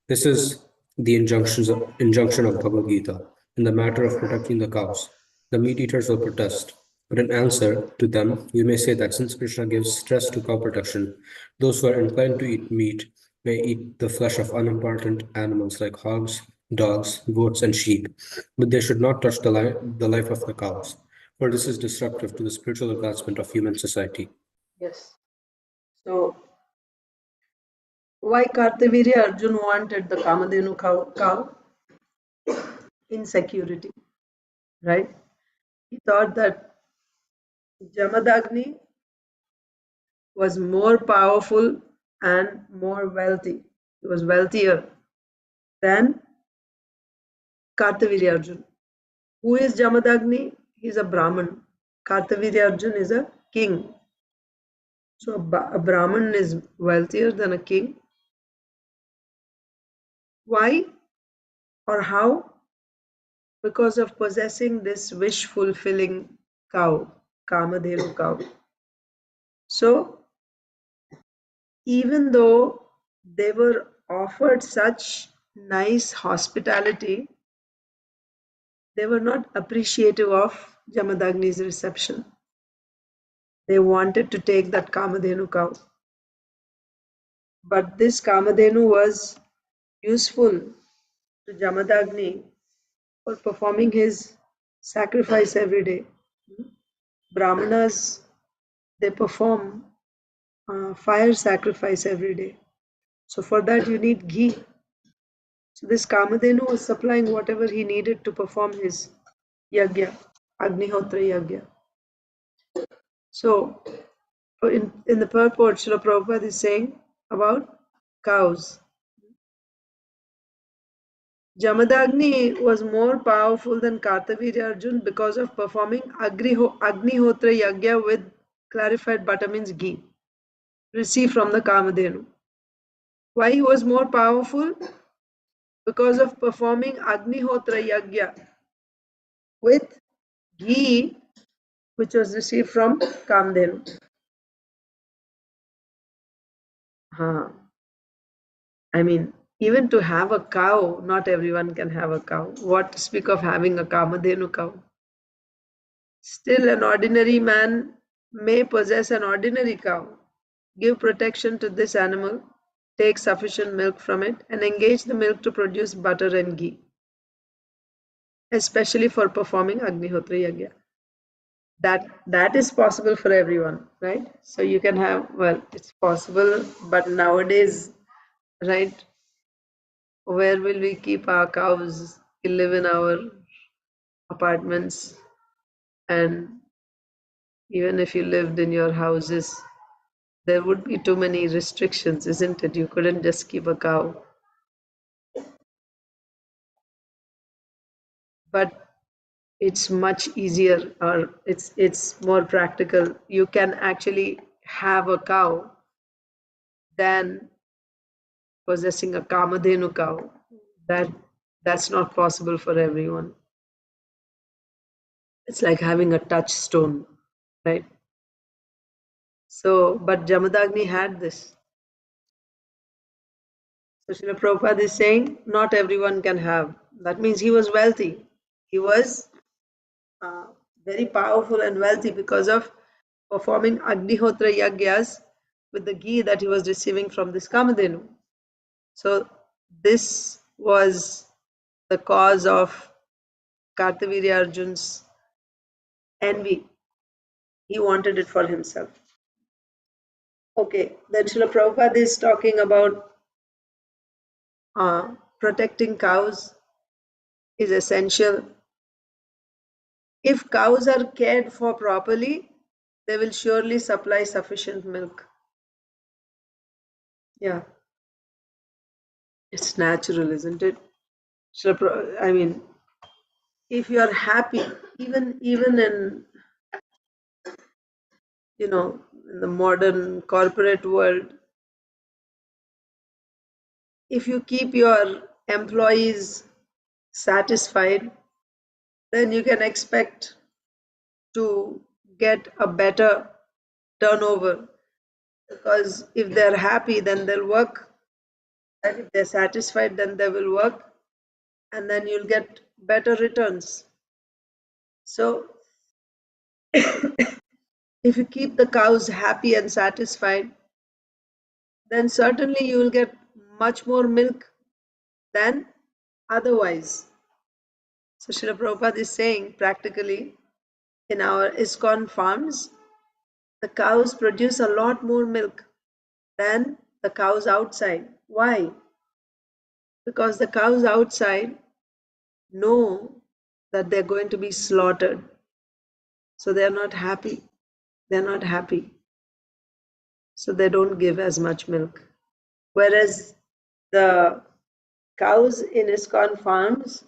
This is the injunction of Bhagavad Gita in the matter of protecting the cows. The meat eaters will protest, but in answer to them, we may say that since Krishna gives stress to cow protection, those who are inclined to eat meat may eat the flesh of unimportant animals like hogs, dogs, goats, and sheep, but they should not touch the life of the cows, for this is destructive to the spiritual advancement of human society. Yes. So, why Kartavirya Arjun wanted the Kamadhenu cow? Insecurity, right? He thought that Jamadagni was more powerful and more wealthy. He was wealthier than Kartavirya Arjun. Who is Jamadagni? He is a Brahman. Kartavirya Arjun is a king. So a Brahman is wealthier than a king. Why or how? because of possessing this wish-fulfilling cow, Kamadhenu cow. So, even though they were offered such nice hospitality, they were not appreciative of Jamadagni's reception. They wanted to take that Kamadhenu cow. But this Kamadhenu was useful to Jamadagni for performing his sacrifice every day. Brahmanas, they perform fire sacrifice every day. So for that you need ghee. So this Kamadhenu was supplying whatever he needed to perform his yagya, Agnihotra yagya. So in the purport, Srila Prabhupada is saying about cows. Jamadagni was more powerful than Kartavirya Arjun because of performing Agnihotra yagya with clarified butter, means ghee, received from the Kamadhenu. Why he was more powerful? Because of performing Agnihotra yagya with ghee which was received from Kamdenu. I mean, even to have a cow, not everyone can have a cow. What to speak of having a Kamadhenu cow? Still, an ordinary man may possess an ordinary cow, give protection to this animal, take sufficient milk from it, and engage the milk to produce butter and ghee, especially for performing Agnihotra Yagya. That is possible for everyone, right? So you can have, well, it's possible, but nowadays, right, where will we keep our cows? We live in our apartments, and even if you lived in your houses, there would be too many restrictions, isn't it? You couldn't just keep a cow. But it's much easier, or it's more practical. You can actually have a cow than possessing a Kamadhenu cow. That's not possible for everyone. It's like having a touchstone, right? So, but Jamadagni had this. So Srila Prabhupada is saying not everyone can have. That means he was wealthy. He was very powerful and wealthy because of performing Agnihotra Yagyas with the ghee that he was receiving from this Kamadhenu. So this was the cause of Kartavirya Arjun's envy. He wanted it for himself. Okay, then Srila Prabhupada is talking about protecting cows is essential. If cows are cared for properly, they will surely supply sufficient milk. Yeah, it's natural, isn't it? I mean, if you are happy, even in in the modern corporate world, if you keep your employees satisfied, then you can expect to get a better turnover, because if they're happy, then they'll work, and if they're satisfied, then they will work, and then you'll get better returns. So if you keep the cows happy and satisfied, then certainly you will get much more milk than otherwise. So Srila Prabhupada is saying, practically, in our ISKCON farms, the cows produce a lot more milk than the cows outside. Why? Because the cows outside know that they're going to be slaughtered. So they're not happy. They're not happy. So they don't give as much milk. Whereas the cows in ISKCON farms,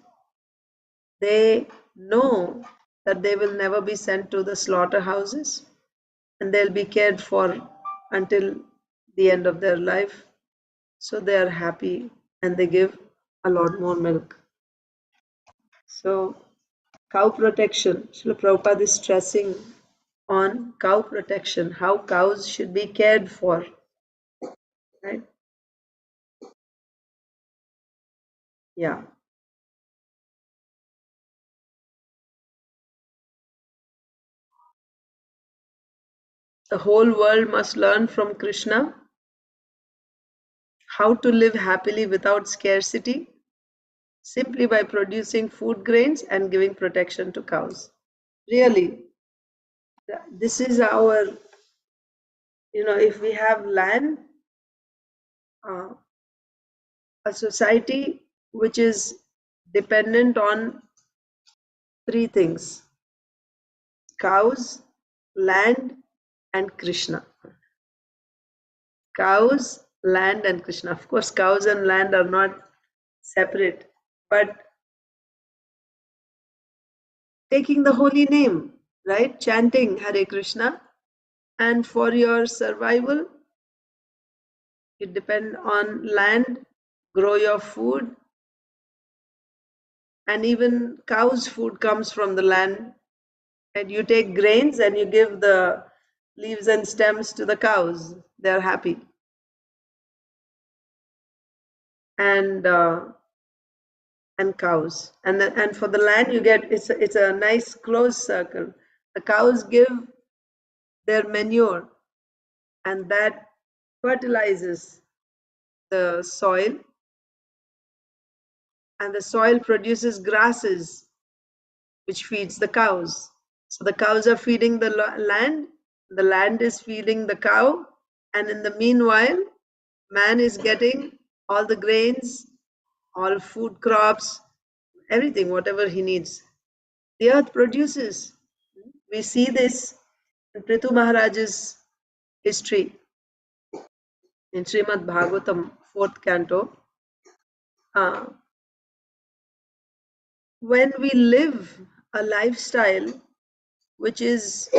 they know that they will never be sent to the slaughterhouses, and they'll be cared for until the end of their life. So they are happy and they give a lot more milk. So, cow protection. Srila Prabhupada is stressing on cow protection, how cows should be cared for, right? Yeah. The whole world must learn from Krishna how to live happily without scarcity simply by producing food grains and giving protection to cows. Really, this is our, if we have land, uh, a society which is dependent on three things: cows, land, and Krishna. Cows, land, and Krishna. Of course, cows and land are not separate, but taking the holy name, right? Chanting Hare Krishna, and for your survival, you depend on land, grow your food, and even cow's food comes from the land. And you take grains and you give the leaves and stems to the cows. They're happy. And cows, and for the land you get, it's a nice closed circle. The cows give their manure, and that fertilizes the soil, and the soil produces grasses which feeds the cows. So the cows are feeding the land is feeding the cow, and in the meanwhile man is getting all the grains, all food crops, everything, whatever he needs. The earth produces. We see this in Prithu Maharaj's history in Srimad Bhagavatam, 4th canto. When we live a lifestyle which is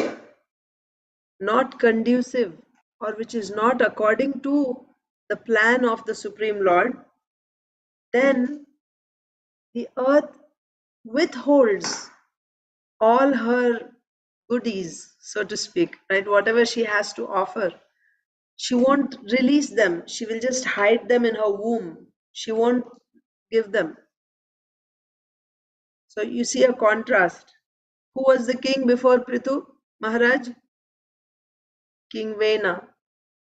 not conducive or which is not according to the plan of the Supreme Lord, then the earth withholds all her goodies, so to speak, right? Whatever she has to offer, she won't release them. She will just hide them in her womb. She won't give them. So you see a contrast. Who was the king before Prithu Maharaj? King Vena.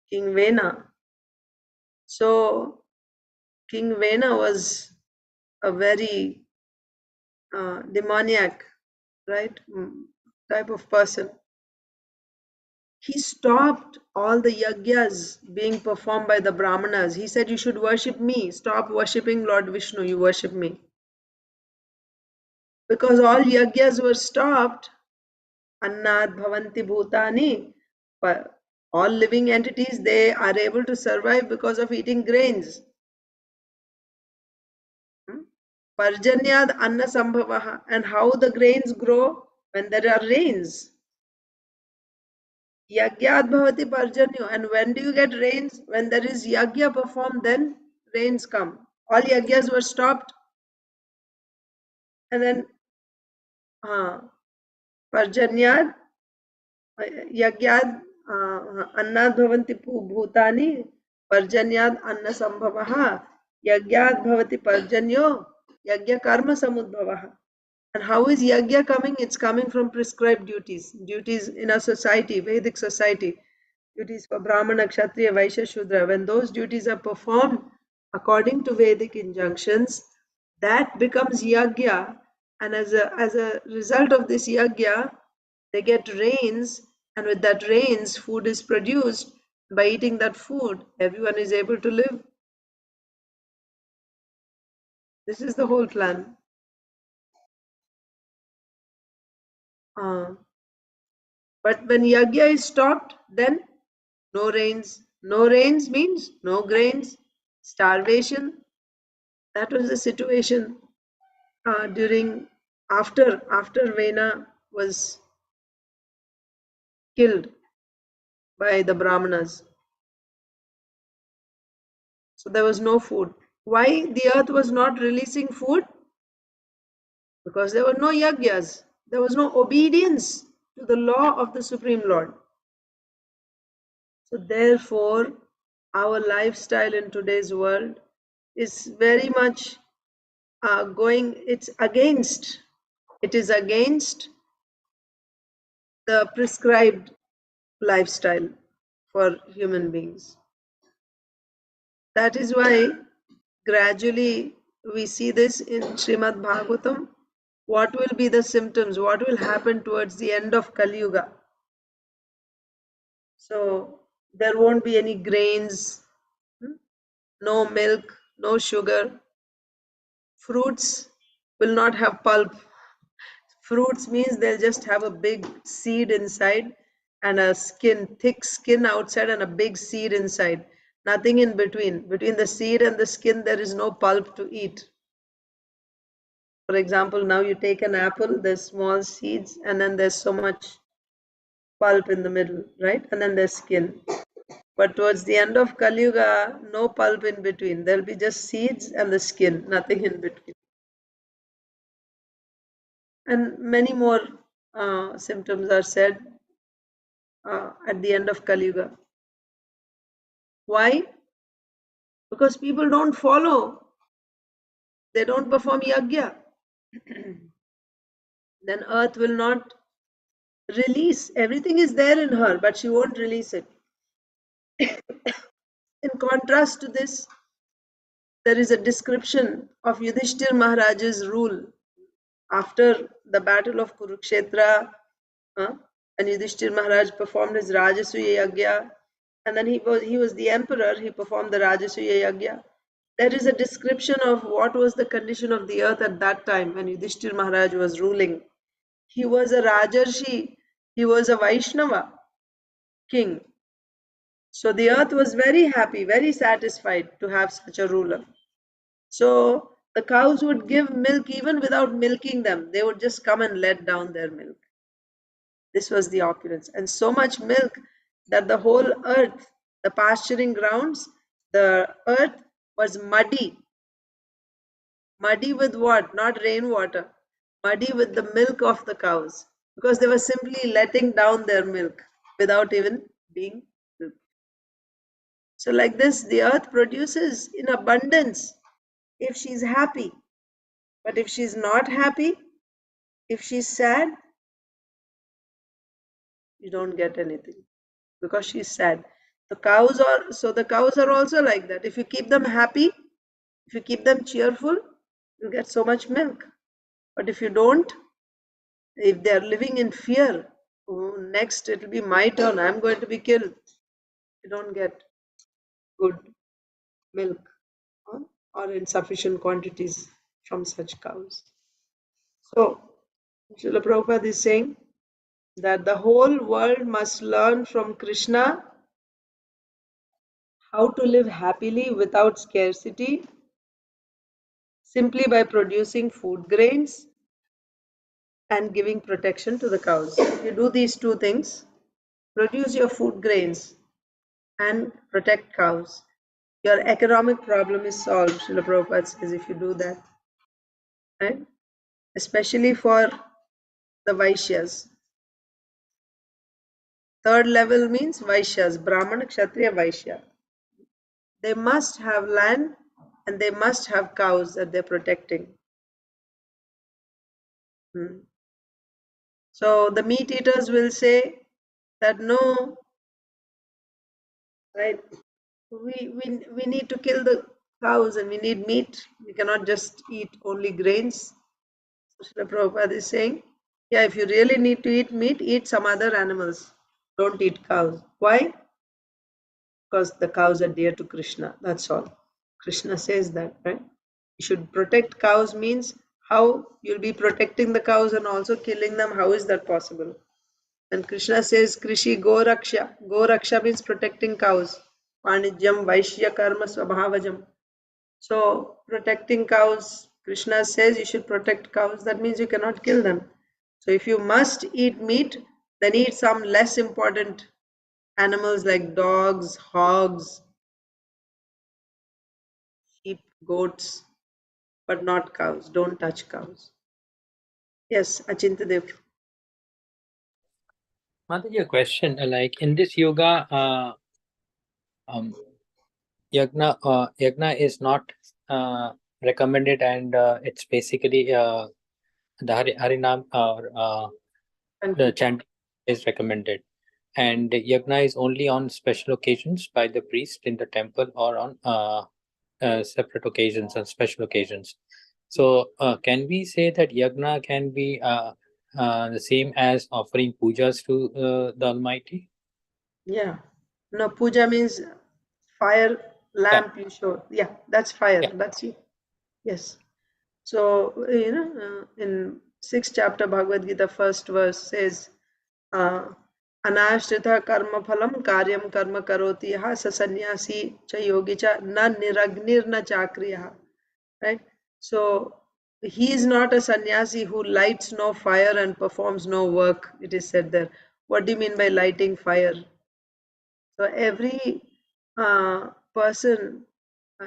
King Vena. So King Vena was a very demoniac, right, type of person. He stopped all the yagyas being performed by the Brahmanas. He said, you should worship me. Stop worshipping Lord Vishnu. You worship me. Because all yagyas were stopped, Annad Bhavanti Bhutani, but all living entities, they are able to survive because of eating grains. Parjanyad Anna Sambhavaha. And how the grains grow? When there are rains. Yagyat Bhavati Parjanyo. And when do you get rains? When there is yagya performed, then rains come. All yagyas were stopped. And then Parjanyad Yagyad Annad Bhavanti Bhutani Parjanyad Anna Sambhavaha Yagyad Bhavati Parjanyo Yagya Karma Samudbhavaha. And how is yagya coming? It's coming from prescribed duties. Duties in a society, Vedic society. Duties for Brahmana, Kshatriya, Vaishya, Shudra. When those duties are performed according to Vedic injunctions, that becomes yagya. And as a result of this yagya, they get rains. And with that rains, food is produced. By eating that food, everyone is able to live. This is the whole plan. But when yagya is stopped, then no rains. No rains means no grains, starvation. That was the situation during after Vena was killed by the Brahmanas. So there was no food. Why the earth was not releasing food? because there were no yagyas. There was no obedience to the law of the Supreme Lord. So therefore, our lifestyle in today's world is very much it is against the prescribed lifestyle for human beings. That is why gradually we see this in Srimad Bhagavatam. What will be the symptoms? What will happen towards the end of Kali Yuga? So there won't be any grains, no milk, no sugar. Fruits will not have pulp. Fruits means they'll just have a big seed inside and a thick skin outside and a big seed inside. Nothing in between. Between the seed and the skin, there is no pulp to eat. For example, now you take an apple, there's small seeds, and then there's so much pulp in the middle, right? And then there's skin. But towards the end of Kali Yuga, no pulp in between. There'll be just seeds and the skin, nothing in between. And many more symptoms are said at the end of Kali Yuga. Why? Because people don't follow, they don't perform yagya. Then earth will not release. Everything is there in her, but she won't release it. In contrast to this, there is a description of Yudhishthir Maharaj's rule after the battle of Kurukshetra, and Yudhishthir Maharaj performed his Rajasuya Yagya, and then he was the emperor, he performed the Rajasuya Yagya. There is a description of what was the condition of the earth at that time when Yudhishthir Maharaj was ruling. He was a Rajarshi, he was a Vaishnava king. So the earth was very happy, very satisfied to have such a ruler. So the cows would give milk even without milking them. They would just come and let down their milk. This was the opulence. And so much milk that the whole earth, the pasturing grounds, the earth was muddy. Muddy with what? Not rainwater. Muddy with the milk of the cows. Because they were simply letting down their milk without even being milked. So like this, the earth produces in abundance if she's happy. But if she's not happy, if she's sad, you don't get anything because she's sad. The cows are also like that. If you keep them happy, if you keep them cheerful, you get so much milk. But if you don't, if they're living in fear, oh, next it'll be my turn, I'm going to be killed, you don't get good milk, or in sufficient quantities from such cows. So Srila Prabhupada is saying that the whole world must learn from Krishna how to live happily without scarcity simply by producing food grains and giving protection to the cows. If you do these two things, produce your food grains and protect cows, your economic problem is solved. Srila Prabhupada says if you do that, right? Especially for the Vaishyas. Third level means Vaishyas, Brahmana, Kshatriya, Vaishya. They must have land and they must have cows that they're protecting. So the meat eaters will say that no, right? We need to kill the cows and we need meat. We cannot just eat only grains. So Srila Prabhupada is saying, yeah, if you really need to eat meat, eat some other animals. Don't eat cows. Why? Because the cows are dear to Krishna. That's all. Krishna says that, right? You should protect cows means how you'll be protecting the cows and also killing them. How is that possible? And Krishna says, Krishi Go Raksha. Go Raksha means protecting cows. Panijyam Vaishya Karma Swabhavajam. So, protecting cows, Krishna says you should protect cows. That means you cannot kill them. So, if you must eat meat, then eat some less important animals like dogs, hogs, sheep, goats, but not cows. Don't touch cows. Yes, Achintadev. Mataji, a question, like in this yoga, yagna is not recommended, and it's basically the Harinam or the chanting is recommended. And yagna is only on special occasions by the priest in the temple, or on separate occasions and special occasions. So, can we say that yagna can be the same as offering pujas to the Almighty? Yeah. No, puja means fire Yeah, lamp you show. Yeah, that's fire. yeah. That's you. Yes. So, in 6th chapter Bhagavad Gita, first verse says, Anashrita karma phalam karyam karma karoti yaha sasanyasi cha yogi cha na niragnir na chakriya. Right? So, he is not a sannyasi who lights no fire and performs no work, it is said there. What do you mean by lighting fire? So every person,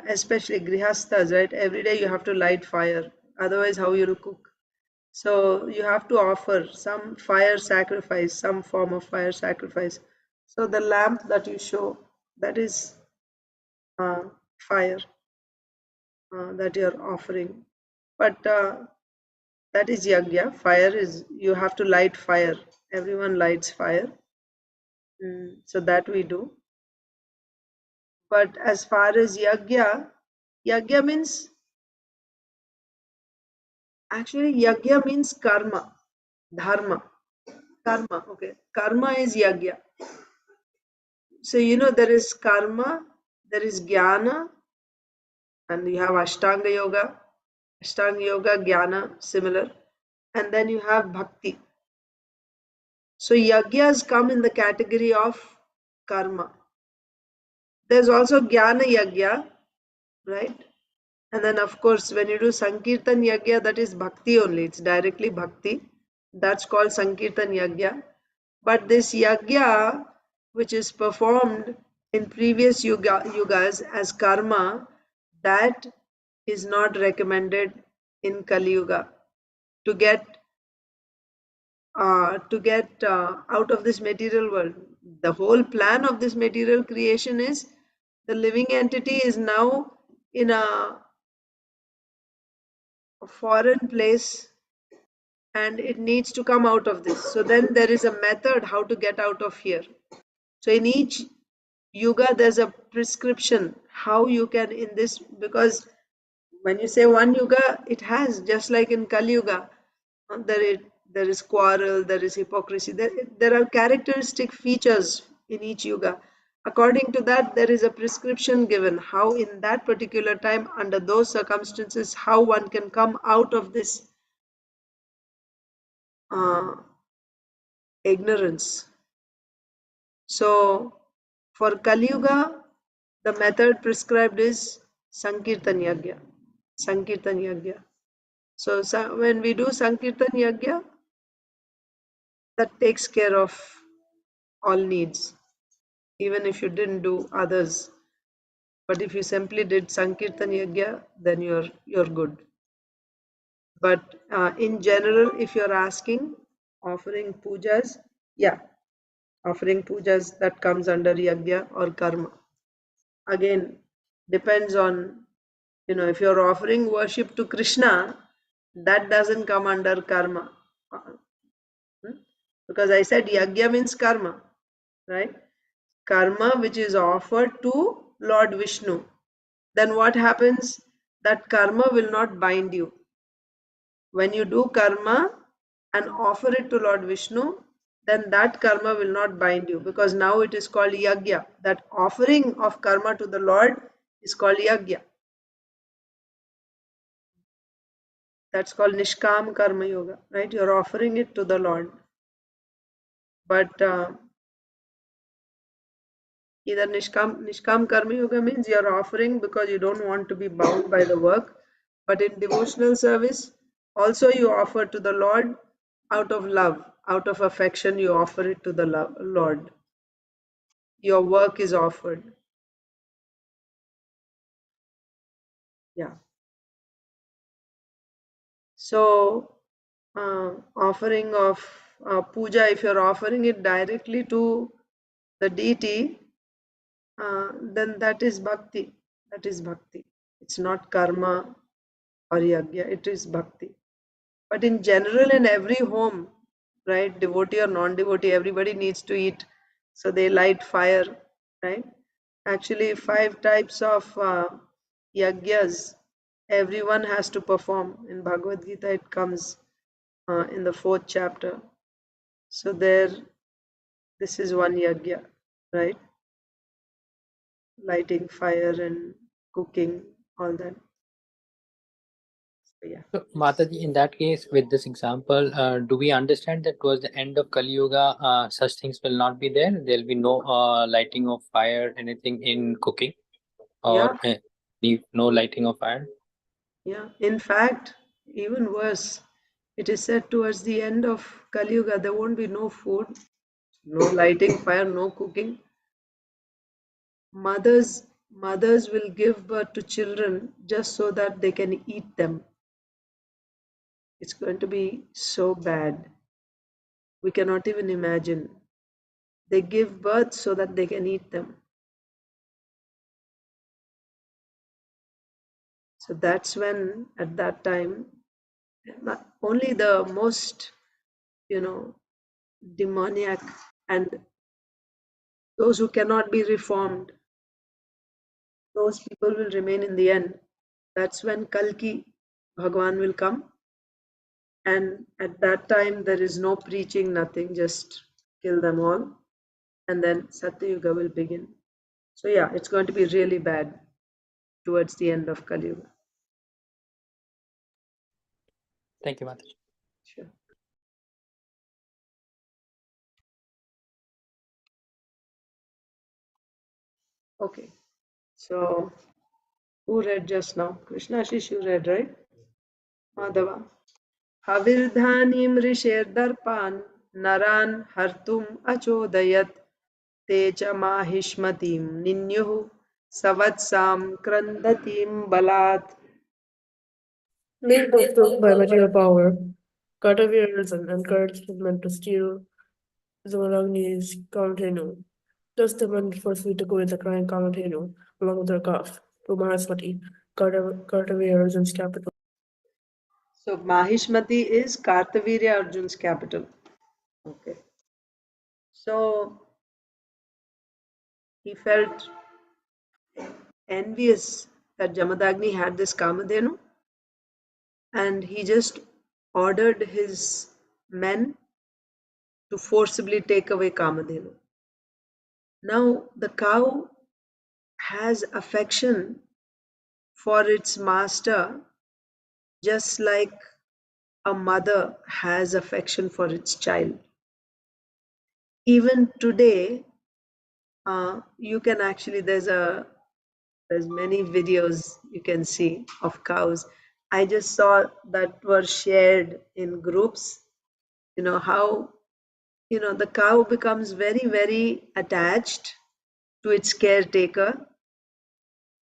especially grihasthas, right? Every day you have to light fire. Otherwise, how you'll cook? So you have to offer some fire sacrifice, some form of fire sacrifice. So the lamp that you show, that is fire that you're offering. But that is yagya. Fire is, you have to light fire. Everyone lights fire. So that we do. But as far as yagya means, actually yagya means karma, dharma, karma. Okay, karma is yagya. So there is karma, there is jnana, and you have Ashtanga yoga, jnana, similar, and then you have bhakti. So yagyas come in the category of karma. There's also jnana yagya, right? And then, of course, when you do Sankirtan Yagya, that is bhakti only. It's directly bhakti. That's called Sankirtan Yagya. But this Yagya, which is performed in previous yugas as karma, that is not recommended in Kali Yuga. To get out of this material world. The whole plan of this material creation is the living entity is now in a foreign place and it needs to come out of this. So then there is a method how to get out of here. So in each yuga, there's a prescription how you can in this, because when you say one yuga, it has, just like in Kali Yuga, there is quarrel, there is hypocrisy, there are characteristic features in each yuga. According to that, there is a prescription given how in that particular time, under those circumstances, how one can come out of this ignorance. So for Kali Yuga, the method prescribed is Sankirtan Yagya. Sankirtan Yagya. So when we do Sankirtan Yagya, that takes care of all needs, even if you didn't do others. But if you simply did Sankirtan Yagya, then you're good. But in general, if you're asking, offering pujas, yeah, offering pujas, that comes under Yagya or Karma. Again, depends on, if you're offering worship to Krishna, that doesn't come under karma. Because I said yagya means karma, right? Karma which is offered to Lord Vishnu. Then what happens? That karma will not bind you. When you do karma and offer it to Lord Vishnu, then that karma will not bind you, because now it is called yagya. That offering of karma to the Lord is called yagya. That's called Nishkam Karma Yoga, right? You're offering it to the Lord. But either Nishkam Karma Yoga means you're offering because you don't want to be bound by the work. But in devotional service, also you offer to the Lord out of love, out of affection, you offer it to the Lord. Your work is offered. Yeah. So offering of puja, if you're offering it directly to the deity, then that is bhakti. That is bhakti. It's not karma or yajna, it is bhakti. But in general, in every home, right, devotee or non-devotee, everybody needs to eat. So they light fire, right? Actually, 5 types of yajnas everyone has to perform. In Bhagavad Gita, it comes in the 4th chapter. So there, this is one yajna, right? Lighting fire and cooking, all that. So yeah. So, Mataji, in that case, with this example, do we understand that towards the end of Kali Yuga, such things will not be there? There will be no lighting of fire, anything in cooking, or Yeah, no lighting of fire? yeah. In fact, even worse, it is said towards the end of Kali Yuga, there won't be no food, no lighting fire, no cooking. Mothers will give birth to children just so that they can eat them. It's going to be so bad. We cannot even imagine. They give birth so that they can eat them. So that's when, at that time, only the most, demoniac and those who cannot be reformed, those people will remain in the end. That's when Kalki Bhagwan will come. And at that time, there is no preaching, nothing, just kill them all. And then Satya Yuga will begin. So yeah, it's going to be really bad towards the end of Kali Yuga. Thank you, Mataji. Sure. Okay. So who read just now? Krishna Ashish, you read, right? Madhava. Havirdhanim risherdarpan naran hartum achodayat te cha mahishmatim ninyuh savatsam krandatim balat. Made both by material power, Cartavieres and encouragement to steal Zamanagni's Kamatenu. Thus they went forcefully to go with the crying Kamatenu, along with their calf, to Mahaspati, Cartavieres' capital. So Mahishmati is Kartavirya Arjun's capital. Okay. So he felt envious that Jamadagni had this Kamadhenu, and he just ordered his men to forcibly take away Kamadhenu. Now the cow has affection for its master just like a mother has affection for its child. Even today, you can actually, there's many videos you can see of cows. I just saw that were shared in groups. How the cow becomes very, very attached to its caretaker,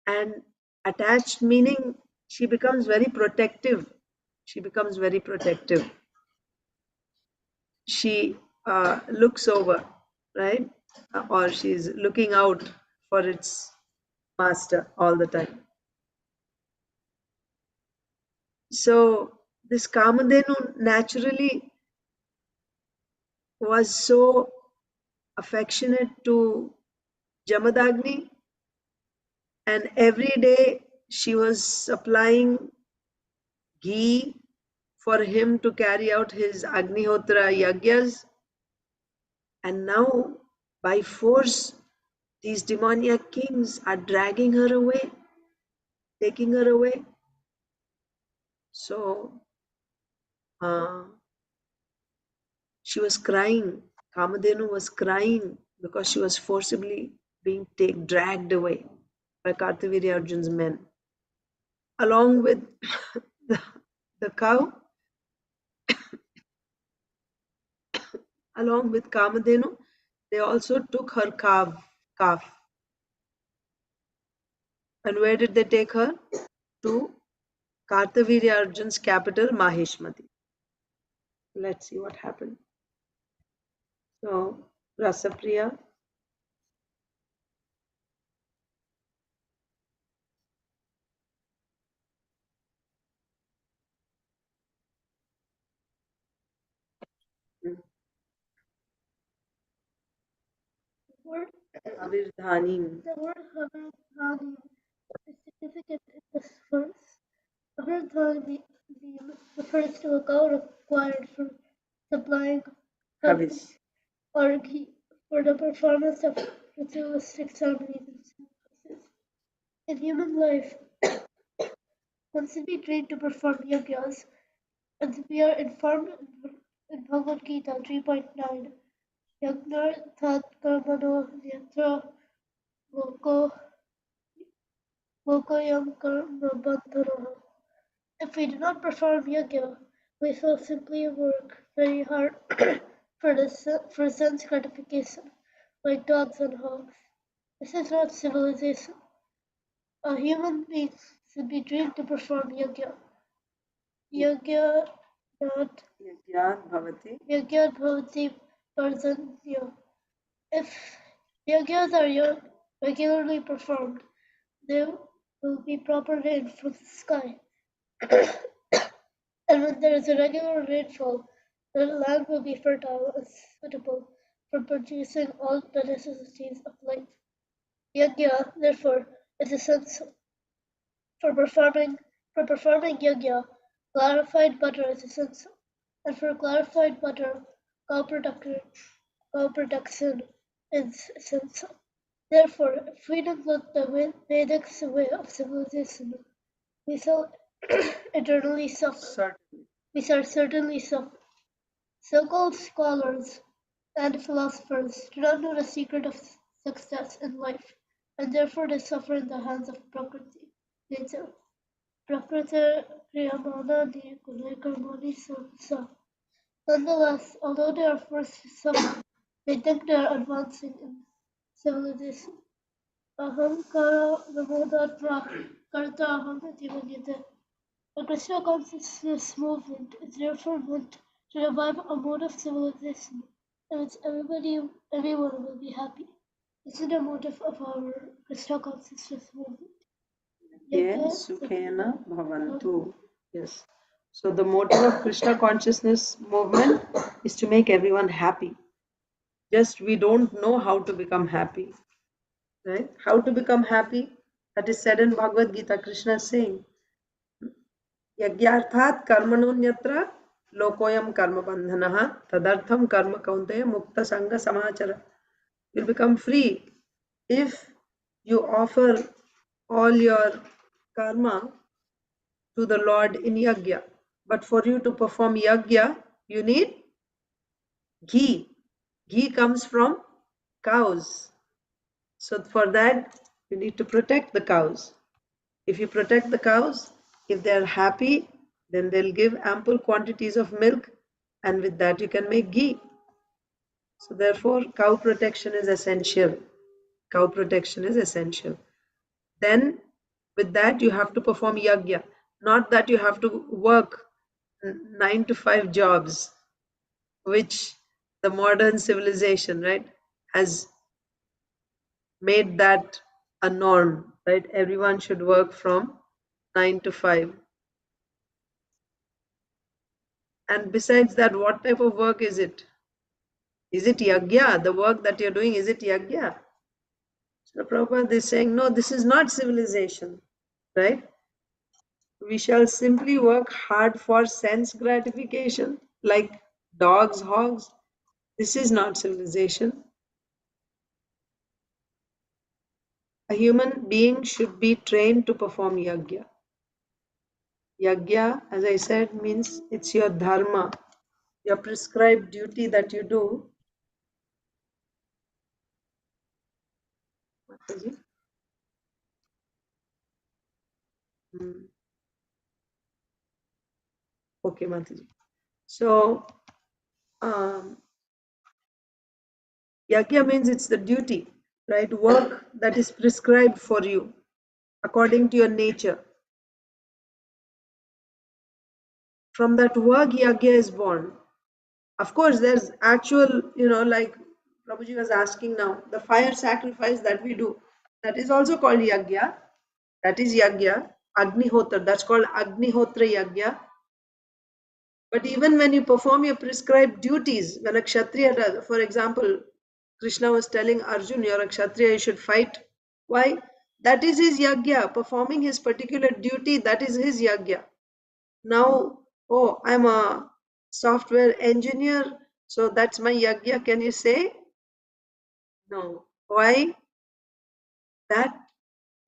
and attached meaning she becomes very protective. She becomes very protective. She looks over, right? Or she's looking out for its master all the time. So this Kamadhenu naturally was so affectionate to Jamadagni, and every day she was supplying ghee for him to carry out his Agnihotra Yagyas. And now, by force, these demoniac kings are dragging her away, taking her away. So she was crying. Kamadhenu was crying because she was forcibly being dragged away by Kartavirya Arjun's men. Along with the cow, along with Kamadhenu, they also took her calf. And where did they take her? To Kartavirya Arjun's capital, Mahishmati. Let's see what happened. So, Rasapriya. Avirdhanim. The word Havirdhanim is significant in this verse. Havirdhanim refers to a cow required for supplying Havis. or ghee for the performance of ritualistic ceremonies and sacrifices. In human life, once we trained to perform yajnas, and we are informed in Bhagavad Gita 3.9, Yagnar Tat Karmano Nyatra Loko Lokoyam Karma Bandhanaha. If we do not perform yajna, we shall simply work very hard for sense gratification, like dogs and hogs. This is not civilization. A human being should be trained to perform yajna. Yajna not Yagyat bhavati. yajna bhavati parzanya. If yajnas are regularly performed, they will be proper rain from the sky. And when there is a regular rainfall, the land will be fertile and suitable for producing all the necessities of life. Yajna, therefore, is essential. For performing yajna, clarified butter is essential. And for clarified butter, cow production is essential. Therefore, if we neglect the Vedic way of civilization, we shall eternally suffer. Certainly. We shall certainly suffer. So-called scholars and philosophers do not know the secret of success in life, and therefore they suffer in the hands of Prakriti, nature. Prakriti Kriyamana Ni Kule Karmani Samsa. Nonetheless, although they are forced to suffer, they think they are advancing in civilization. Ahamkara Namodatra Karta Aham iti manyate. The Krishna consciousness movement is therefore meant to revive a mode of civilization in which everyone will be happy. This is the motive of our Krishna consciousness movement. Yes, Sukhena Bhavantu. Yes. So the motive of Krishna consciousness movement is to make everyone happy. Just we don't know how to become happy. Right? How to become happy? That is said in Bhagavad Gita. Krishna is saying, Yagyarthat karmanonyatra lokoyam karma bandhanaha tadartham karma kaunteya mukta sangha samachara. You'll become free if you offer all your karma to the Lord in yajna. But for you to perform yajna, you need ghee. Ghee comes from cows. So for that, you need to protect the cows. If you protect the cows, if they're happy, then they'll give ample quantities of milk, and with that you can make ghee. So therefore, cow protection is essential. Cow protection is essential. Then with that you have to perform yajna. Not that you have to work 9 to 5 jobs, which the modern civilization, right, has made that a norm, right? Everyone should work from 9 to 5. And besides that, what type of work is it? Is it yajna? The work that you're doing, is it yajna? So Prabhupada is saying, no, this is not civilization, right? We shall simply work hard for sense gratification, like dogs, hogs. This is not civilization. A human being should be trained to perform yajna. Yajna, as I said, means it's your dharma, your prescribed duty that you do. Mataji? Okay, Mataji. So, yajna means it's the duty, right? Work that is prescribed for you according to your nature. From that work, yajna is born. Of course, there's actual, like Prabhuji was asking now, the fire sacrifice that we do, that is also called yagya. That is yagya. Agnihotra, that's called Agnihotra yagya. But even when you perform your prescribed duties, when a kshatriya does, for example, Krishna was telling Arjun, you're a kshatriya, you should fight. Why? That is his yagya, performing his particular duty, that is his yagya. Now, oh, I'm a software engineer, so that's my yagya, can you say? No. Why? That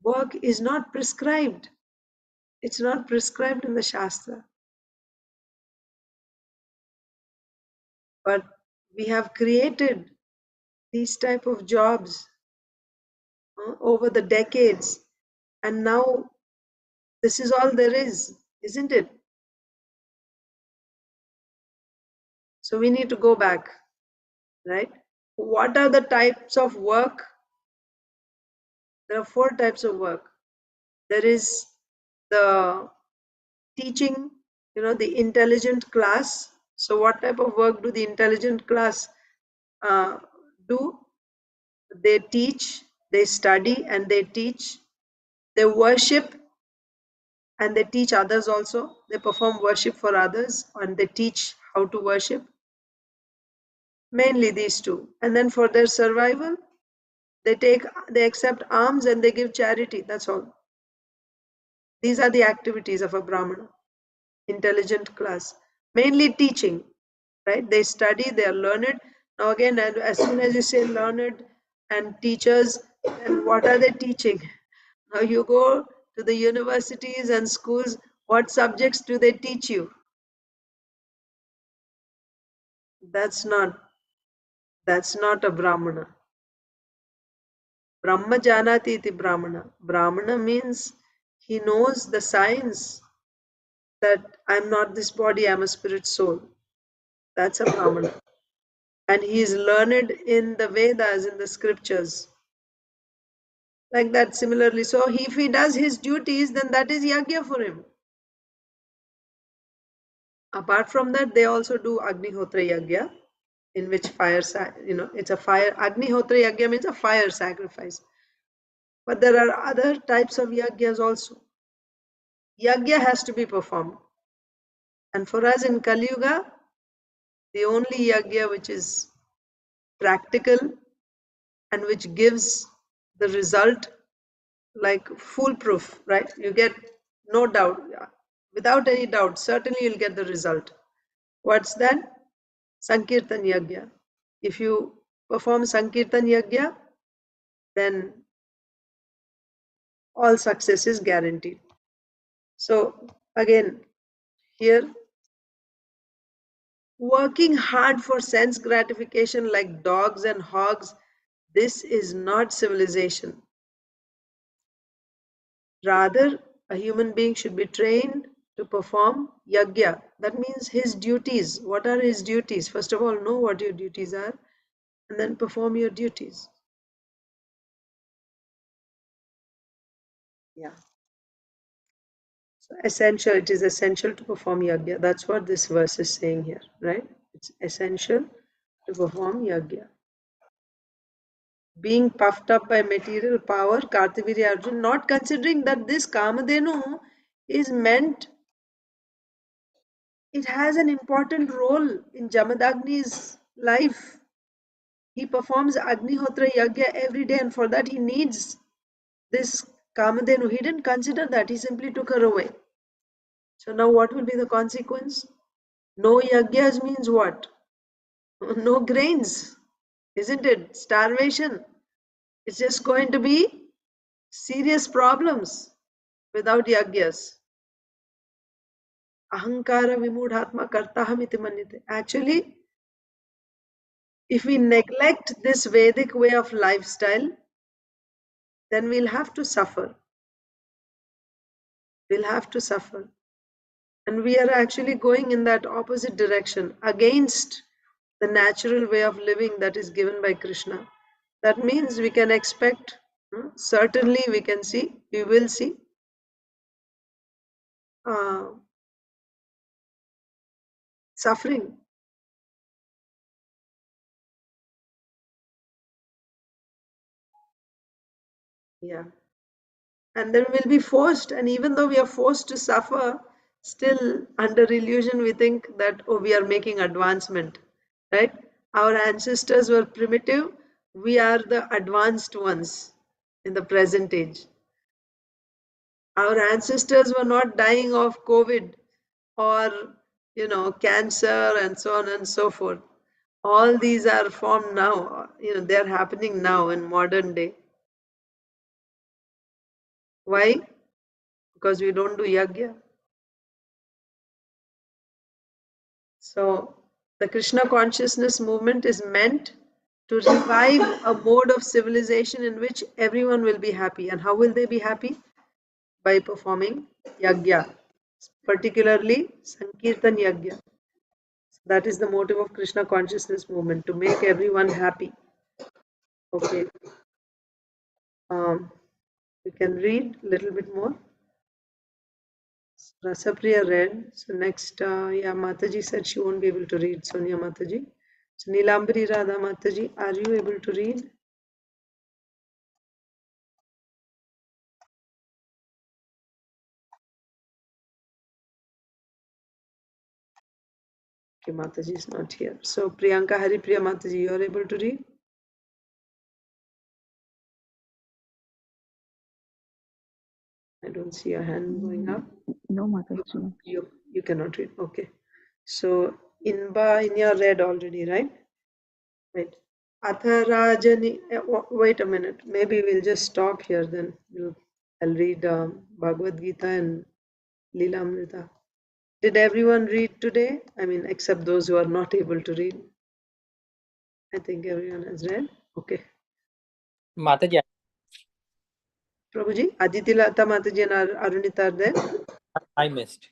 work is not prescribed. It's not prescribed in the Shastra. But we have created these type of jobs over the decades, and now this is all there is, isn't it? So we need to go back, right? What are the types of work? There are 4 types of work. There is the teaching, the intelligent class. So what type of work do the intelligent class do? They teach, they study, and they teach. They worship, and they teach others also. They perform worship for others, and they teach how to worship. Mainly these 2. And then for their survival, they accept alms and they give charity. That's all. These are the activities of a Brahmana, intelligent class. Mainly teaching, right? They study, they are learned. Now again, as soon as you say learned and teachers, then what are they teaching? Now you go to the universities and schools, what subjects do they teach you? That's not a Brahmana. Brahma janati iti Brahmana. Brahmana means he knows the science that I'm not this body, I'm a spirit soul. That's a Brahmana. And he is learned in the Vedas, in the scriptures. Like that similarly. So if he does his duties, then that is yagya for him. Apart from that, they also do Agnihotra yagya, in which fire, it's a fire. Agnihotra yagya means a fire sacrifice. But there are other types of yagyas also. Yagya has to be performed. And for us in Kali Yuga, the only yagya which is practical and which gives the result like foolproof, right? You get no doubt, without any doubt, certainly you'll get the result. What's that? Sankirtan Yagya. If you perform Sankirtan Yagya, then all success is guaranteed. So again, here, working hard for sense gratification like dogs and hogs, this is not civilization. Rather, a human being should be trained to perform yagya. That means his duties. What are his duties? First of all, know what your duties are, and then perform your duties. Yeah. So essential, it is essential to perform yagya. That's what this verse is saying here, right? It's essential to perform yagya. Being puffed up by material power, Kartavirya Arjuna, not considering that this Kamadhenu is meant, it has an important role in Jamadagni's life. He performs Agnihotra Yagya every day, and for that he needs this Kamadhenu. He didn't consider that, he simply took her away. So now what will be the consequence? No yagyas means what? No grains, isn't it? Starvation. It's just going to be serious problems without yagyas. Ahankara vimudhatma kartaham iti manyate. Actually, if we neglect this Vedic way of lifestyle, then we'll have to suffer. We'll have to suffer. And we are actually going in that opposite direction, against the natural way of living that is given by Krishna. That means we can expect, certainly we can see, we will see suffering. Yeah. And then we'll be forced, and even though we are forced to suffer, still under illusion we think that, oh, we are making advancement, right? Our ancestors were primitive, we are the advanced ones in the present age. Our ancestors were not dying of COVID or, cancer and so on and so forth. All these are formed now, they're happening now in modern day. Why? Because we don't do yagya. So the Krishna consciousness movement is meant to revive a mode of civilization in which everyone will be happy. And how will they be happy? By performing yagya, particularly Sankirtan yagya. That is the motive of Krishna consciousness movement, to make everyone happy. Okay. We can read a little bit more. Rasapriya read. So next, Mataji said she won't be able to read. Sonia Mataji. So Nilambari Radha Mataji, are you able to read? Okay, Mataji is not here. So Priyanka Haripriya Mataji, you are able to read? I don't see a hand going up. No, Mataji. You cannot read. Okay. So Inba, you read already, right? Right. Atharajani. Wait a minute. Maybe we'll just stop here then. I'll read Bhagavad Gita and Lilamrita. Did everyone read today? I mean, except those who are not able to read. I think everyone has read. Okay. Mataji, Prabhuji, Aditi Lata Mataji and Arunita are there? I missed.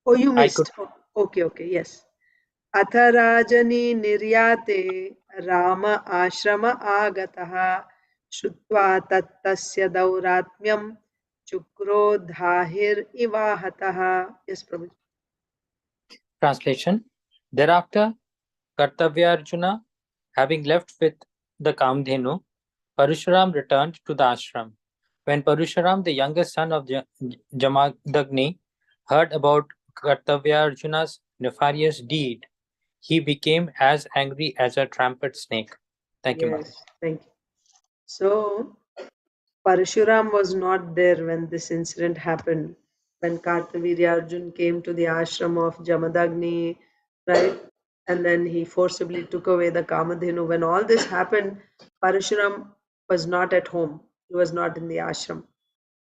Oh, you I could. missed. Okay, yes. Atharajani niryate Rama ashrama agataha Shutva tattasya dauratmyam Chukrodhahir ivahataha. Yes, Prabhuji. Translation. Thereafter, Kartavyarjuna, having left with the Kamdhenu, Parashuram returned to the ashram. When Parashuram, the youngest son of Jamadagni, heard about Kartavyarjuna's nefarious deed, he became as angry as a trampled snake. Thank you, Mataji. Yes, thank you. So, Parashuram was not there when this incident happened. When Kartavirya Arjun came to the ashram of Jamadagni, right? And then he forcibly took away the Kamadhenu. When all this happened, Parashuram was not at home. He was not in the ashram.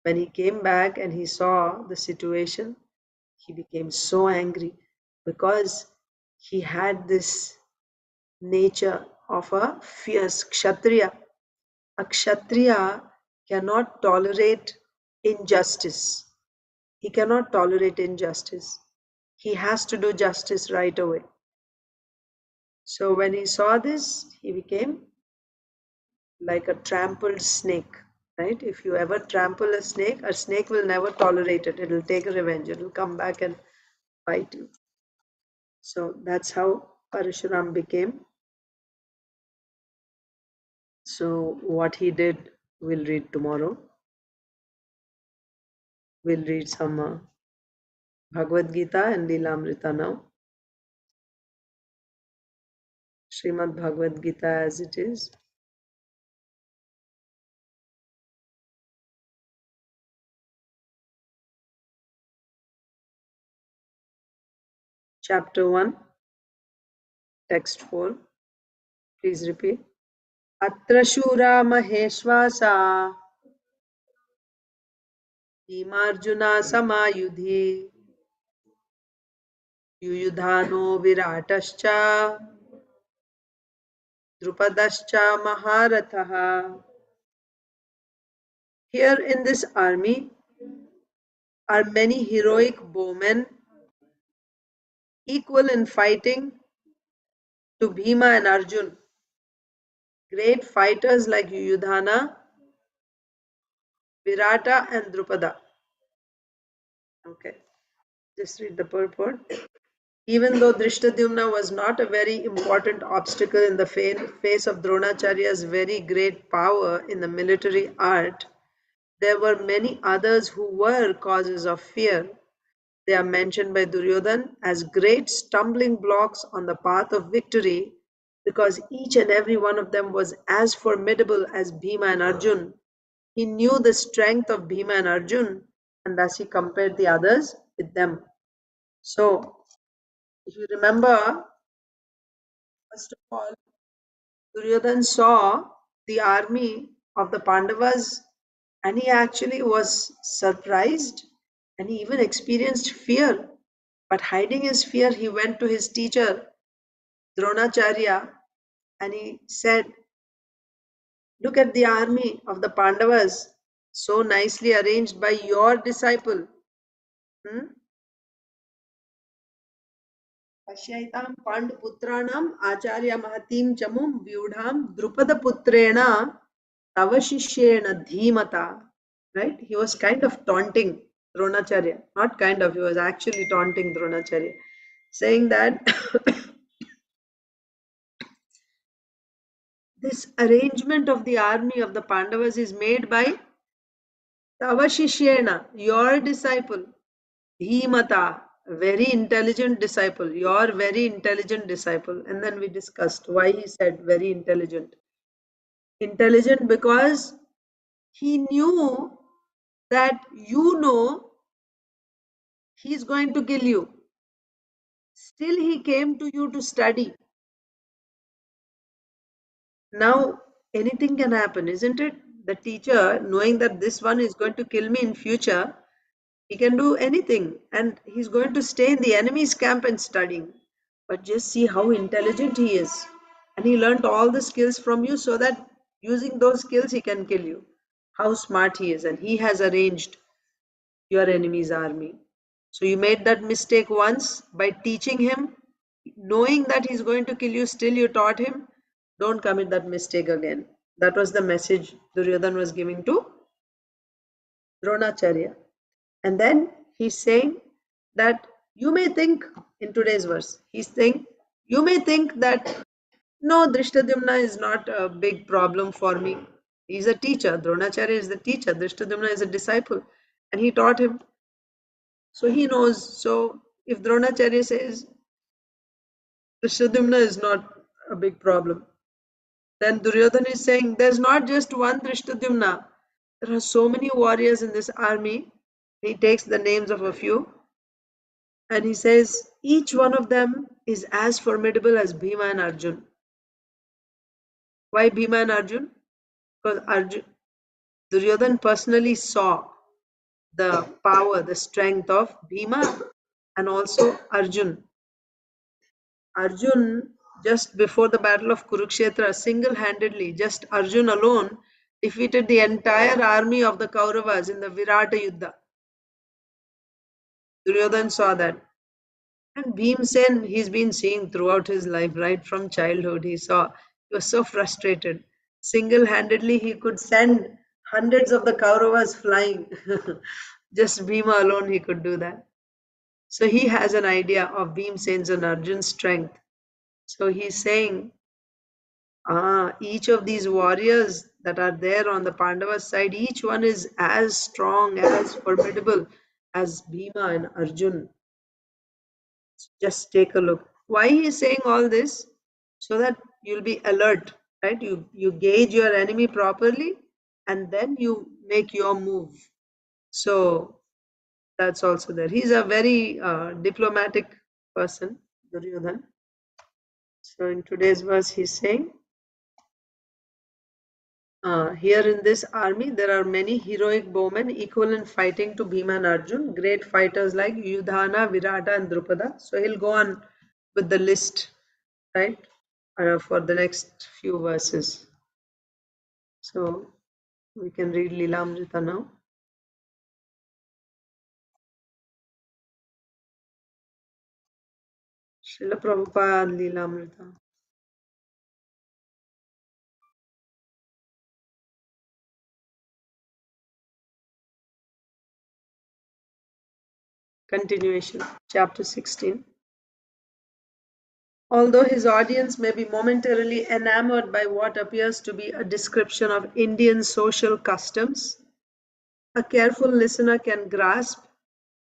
When he came back and he saw the situation, he became so angry because he had this nature of a fierce Kshatriya. A Kshatriya cannot tolerate injustice. He cannot tolerate injustice. He has to do justice right away. So when he saw this, he became like a trampled snake, right? If you ever trample a snake will never tolerate it. It will take revenge. It will come back and bite you. So that's how Parashuram became. So what he did, we'll read tomorrow. We'll read some Bhagavad Gita and Lilamrita now. Srimad Bhagavad Gita as it is. Chapter 1, Text 4. Please repeat. Atra Shura Maheshwasa Bhimarjuna Samayudhi Yuyudhano Viratascha Drupadascha Maharathaha. Here in this army are many heroic bowmen equal in fighting to Bhima and Arjun. Great fighters like Yuyudhana, Virata and Drupada. Okay, just read the purport. Even though Drishtadyumna was not a very important obstacle in the face of Dronacharya's very great power in the military art, there were many others who were causes of fear. They are mentioned by Duryodhan as great stumbling blocks on the path of victory because each and every one of them was as formidable as Bhima and Arjun. He knew the strength of Bhima and Arjun, and thus he compared the others with them. So, if you remember, first of all, Duryodhan saw the army of the Pandavas and he actually was surprised and he even experienced fear. But hiding his fear, he went to his teacher, Dronacharya, and he said, "Look at the army of the Pandavas, so nicely arranged by your disciple. Hmm? Pashyaitam Panduputranam Acharya Mahatim Chamum Vyudham Drupadaputrena Tavashishyena Dhimata." Right? He was kind of taunting Dronacharya. Not kind of, he was actually taunting Dronacharya, saying that this arrangement of the army of the Pandavas is made by Tavashishyena, your disciple. Dhimata, very intelligent disciple, your very intelligent disciple. And then we discussed why he said very intelligent. Intelligent because he knew that you know he's going to kill you. Still, he came to you to study. Now, anything can happen, isn't it? The teacher, knowing that this one is going to kill me in future, he can do anything and he's going to stay in the enemy's camp and studying. But just see how intelligent he is. And he learned all the skills from you so that using those skills he can kill you. How smart he is. And he has arranged your enemy's army. So you made that mistake once by teaching him, knowing that he's going to kill you, still you taught him. Don't commit that mistake again. That was the message Duryodhan was giving to Dronacharya. And then he's saying that you may think in today's verse, he's saying, you may think that no, Drishtadyumna is not a big problem for me. He's a teacher. Dronacharya is the teacher. Drishtadyumna is a disciple. And he taught him. So he knows. So if Dronacharya says Drishtadyumna is not a big problem, then Duryodhana is saying there's not just one Drishtadyumna. There are so many warriors in this army. He takes the names of a few and he says each one of them is as formidable as Bhima and Arjun. Why Bhima and Arjun? Because Duryodhan personally saw the power, the strength of Bhima and also Arjun. Arjun, just before the battle of Kurukshetra, single-handedly, just Arjun alone, defeated the entire army of the Kauravas in the Virata Yuddha. Duryodhan saw that. And Bhimsen, he's been seeing throughout his life, right from childhood, he was so frustrated. Single-handedly, he could send hundreds of the Kauravas flying. Just Bhima alone, he could do that. So he has an idea of Bhimsen's and Arjun's strength. So he's saying, each of these warriors that are there on the Pandava side, each one is as strong, as formidable as Bhima and Arjun. Just take a look. Why he is saying all this? So that you'll be alert, right? You gauge your enemy properly and then you make your move. So that's also there. He's a very diplomatic person, Duryodhan. So in today's verse, he's saying, here in this army, there are many heroic bowmen equal in fighting to Bhima and Arjun, great fighters like Yudhana, Virata, and Drupada. So he'll go on with the list, right, for the next few verses. So we can read Lilamrita now. Srila Prabhupada Lilamrita. Continuation, chapter 16. Although his audience may be momentarily enamored by what appears to be a description of Indian social customs, a careful listener can grasp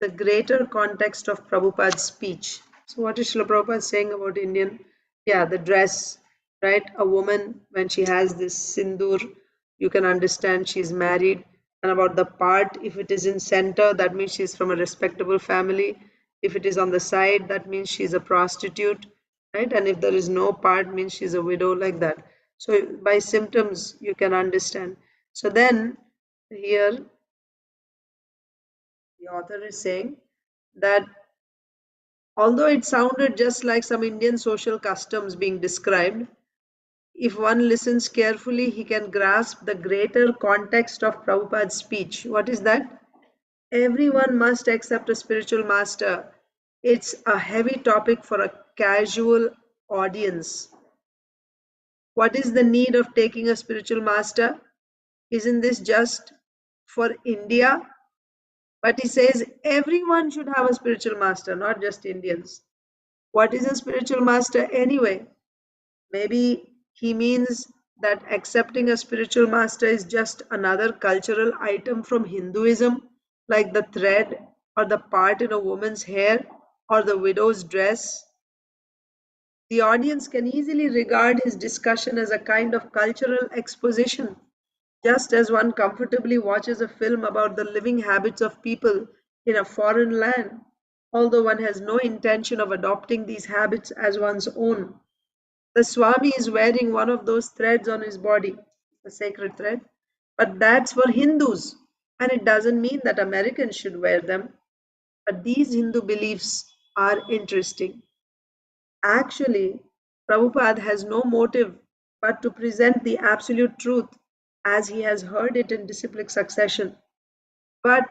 the greater context of Prabhupada's speech. So, what is Srila Prabhupada saying about Indian? Yeah, the dress, right? A woman, when she has this sindoor, you can understand she's married. And about the part, if it is in center, that means she's from a respectable family. If it is on the side, that means she's a prostitute, right? And if there is no part, means she's a widow, like that. So, by symptoms, you can understand. So, then here the author is saying that although it sounded just like some Indian social customs being described, if one listens carefully, he can grasp the greater context of Prabhupada's speech. What is that? Everyone must accept a spiritual master. It's a heavy topic for a casual audience. What is the need of taking a spiritual master? Isn't this just for India? But he says everyone should have a spiritual master, not just Indians. What is a spiritual master anyway? Maybe he means that accepting a spiritual master is just another cultural item from Hinduism, like the thread or the part in a woman's hair or the widow's dress. The audience can easily regard his discussion as a kind of cultural exposition, just as one comfortably watches a film about the living habits of people in a foreign land, although one has no intention of adopting these habits as one's own. The Swami is wearing one of those threads on his body, the sacred thread, but that's for Hindus, and it doesn't mean that Americans should wear them. But these Hindu beliefs are interesting. Actually, Prabhupada has no motive but to present the absolute truth as he has heard it in disciplic succession. But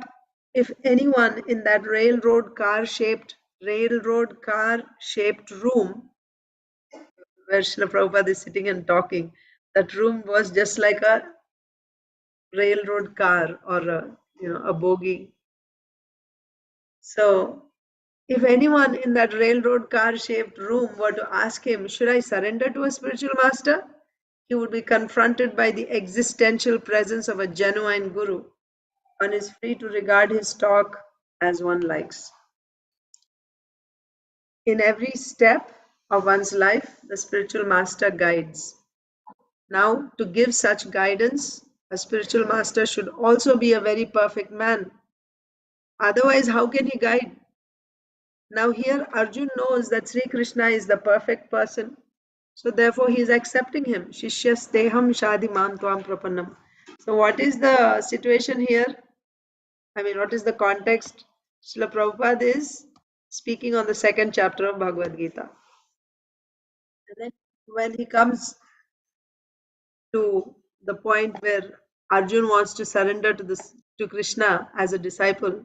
if anyone in that railroad car shaped room where Srila Prabhupada is sitting and talking, that room was just like a railroad car or a bogie. So if anyone in that railroad car shaped room were to ask him, should I surrender to a spiritual master? He would be confronted by the existential presence of a genuine guru. One is free to regard his talk as one likes. In every step of one's life, the spiritual master guides. Now, to give such guidance, a spiritual master should also be a very perfect man. Otherwise, how can he guide? Now, here Arjun knows that Sri Krishna is the perfect person. So, therefore, he is accepting him. Shishyasteham shadi mam tvam prapannam. So, what is the situation here? I mean, what is the context? Srila Prabhupada is speaking on the second chapter of Bhagavad Gita. And then, when he comes to the point where Arjun wants to surrender to Krishna as a disciple,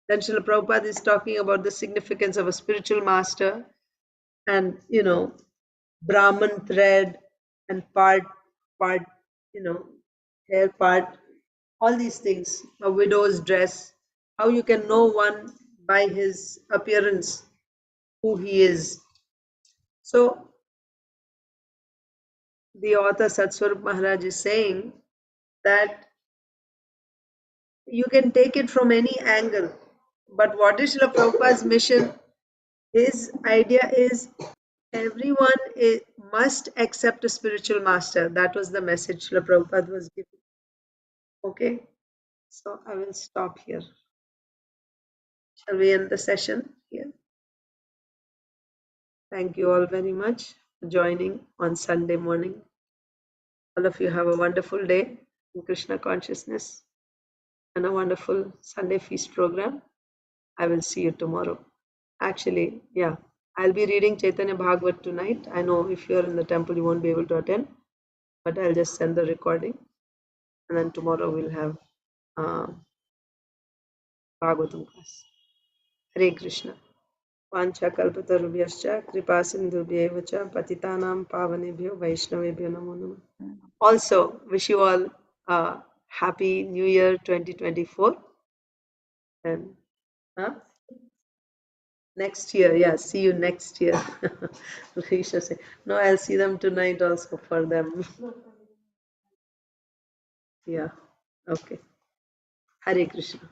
then Srila Prabhupada is talking about the significance of a spiritual master and Brahman thread and part, hair part, all these things, a widow's dress, how you can know one by his appearance, who he is. So the author Satswarup Maharaj is saying that you can take it from any angle. But what is Srila Prabhupada's mission? His idea is everyone must accept a spiritual master. That was the message Srila Prabhupada was giving. Okay, so I will stop here. Shall we end the session here? Thank you all very much for joining on Sunday morning. All of you have a wonderful day in Krishna consciousness and a wonderful Sunday feast program. I will see you tomorrow. Actually, yeah, I'll be reading Chaitanya Bhagavat tonight. I know if you're in the temple, you won't be able to attend, but I'll just send the recording. And then tomorrow we'll have Bhagavatam class. Hare Krishna. Vancha kalpatarubhyascha kripa sindhubhyev cha patitanam pavanebhyo vaishnavebhyo namo namah. Also, wish you all a happy New Year 2024. And Next year, yeah, see you next year. Risha say, no, I'll see them tonight also for them. Yeah, okay. Hare Krishna.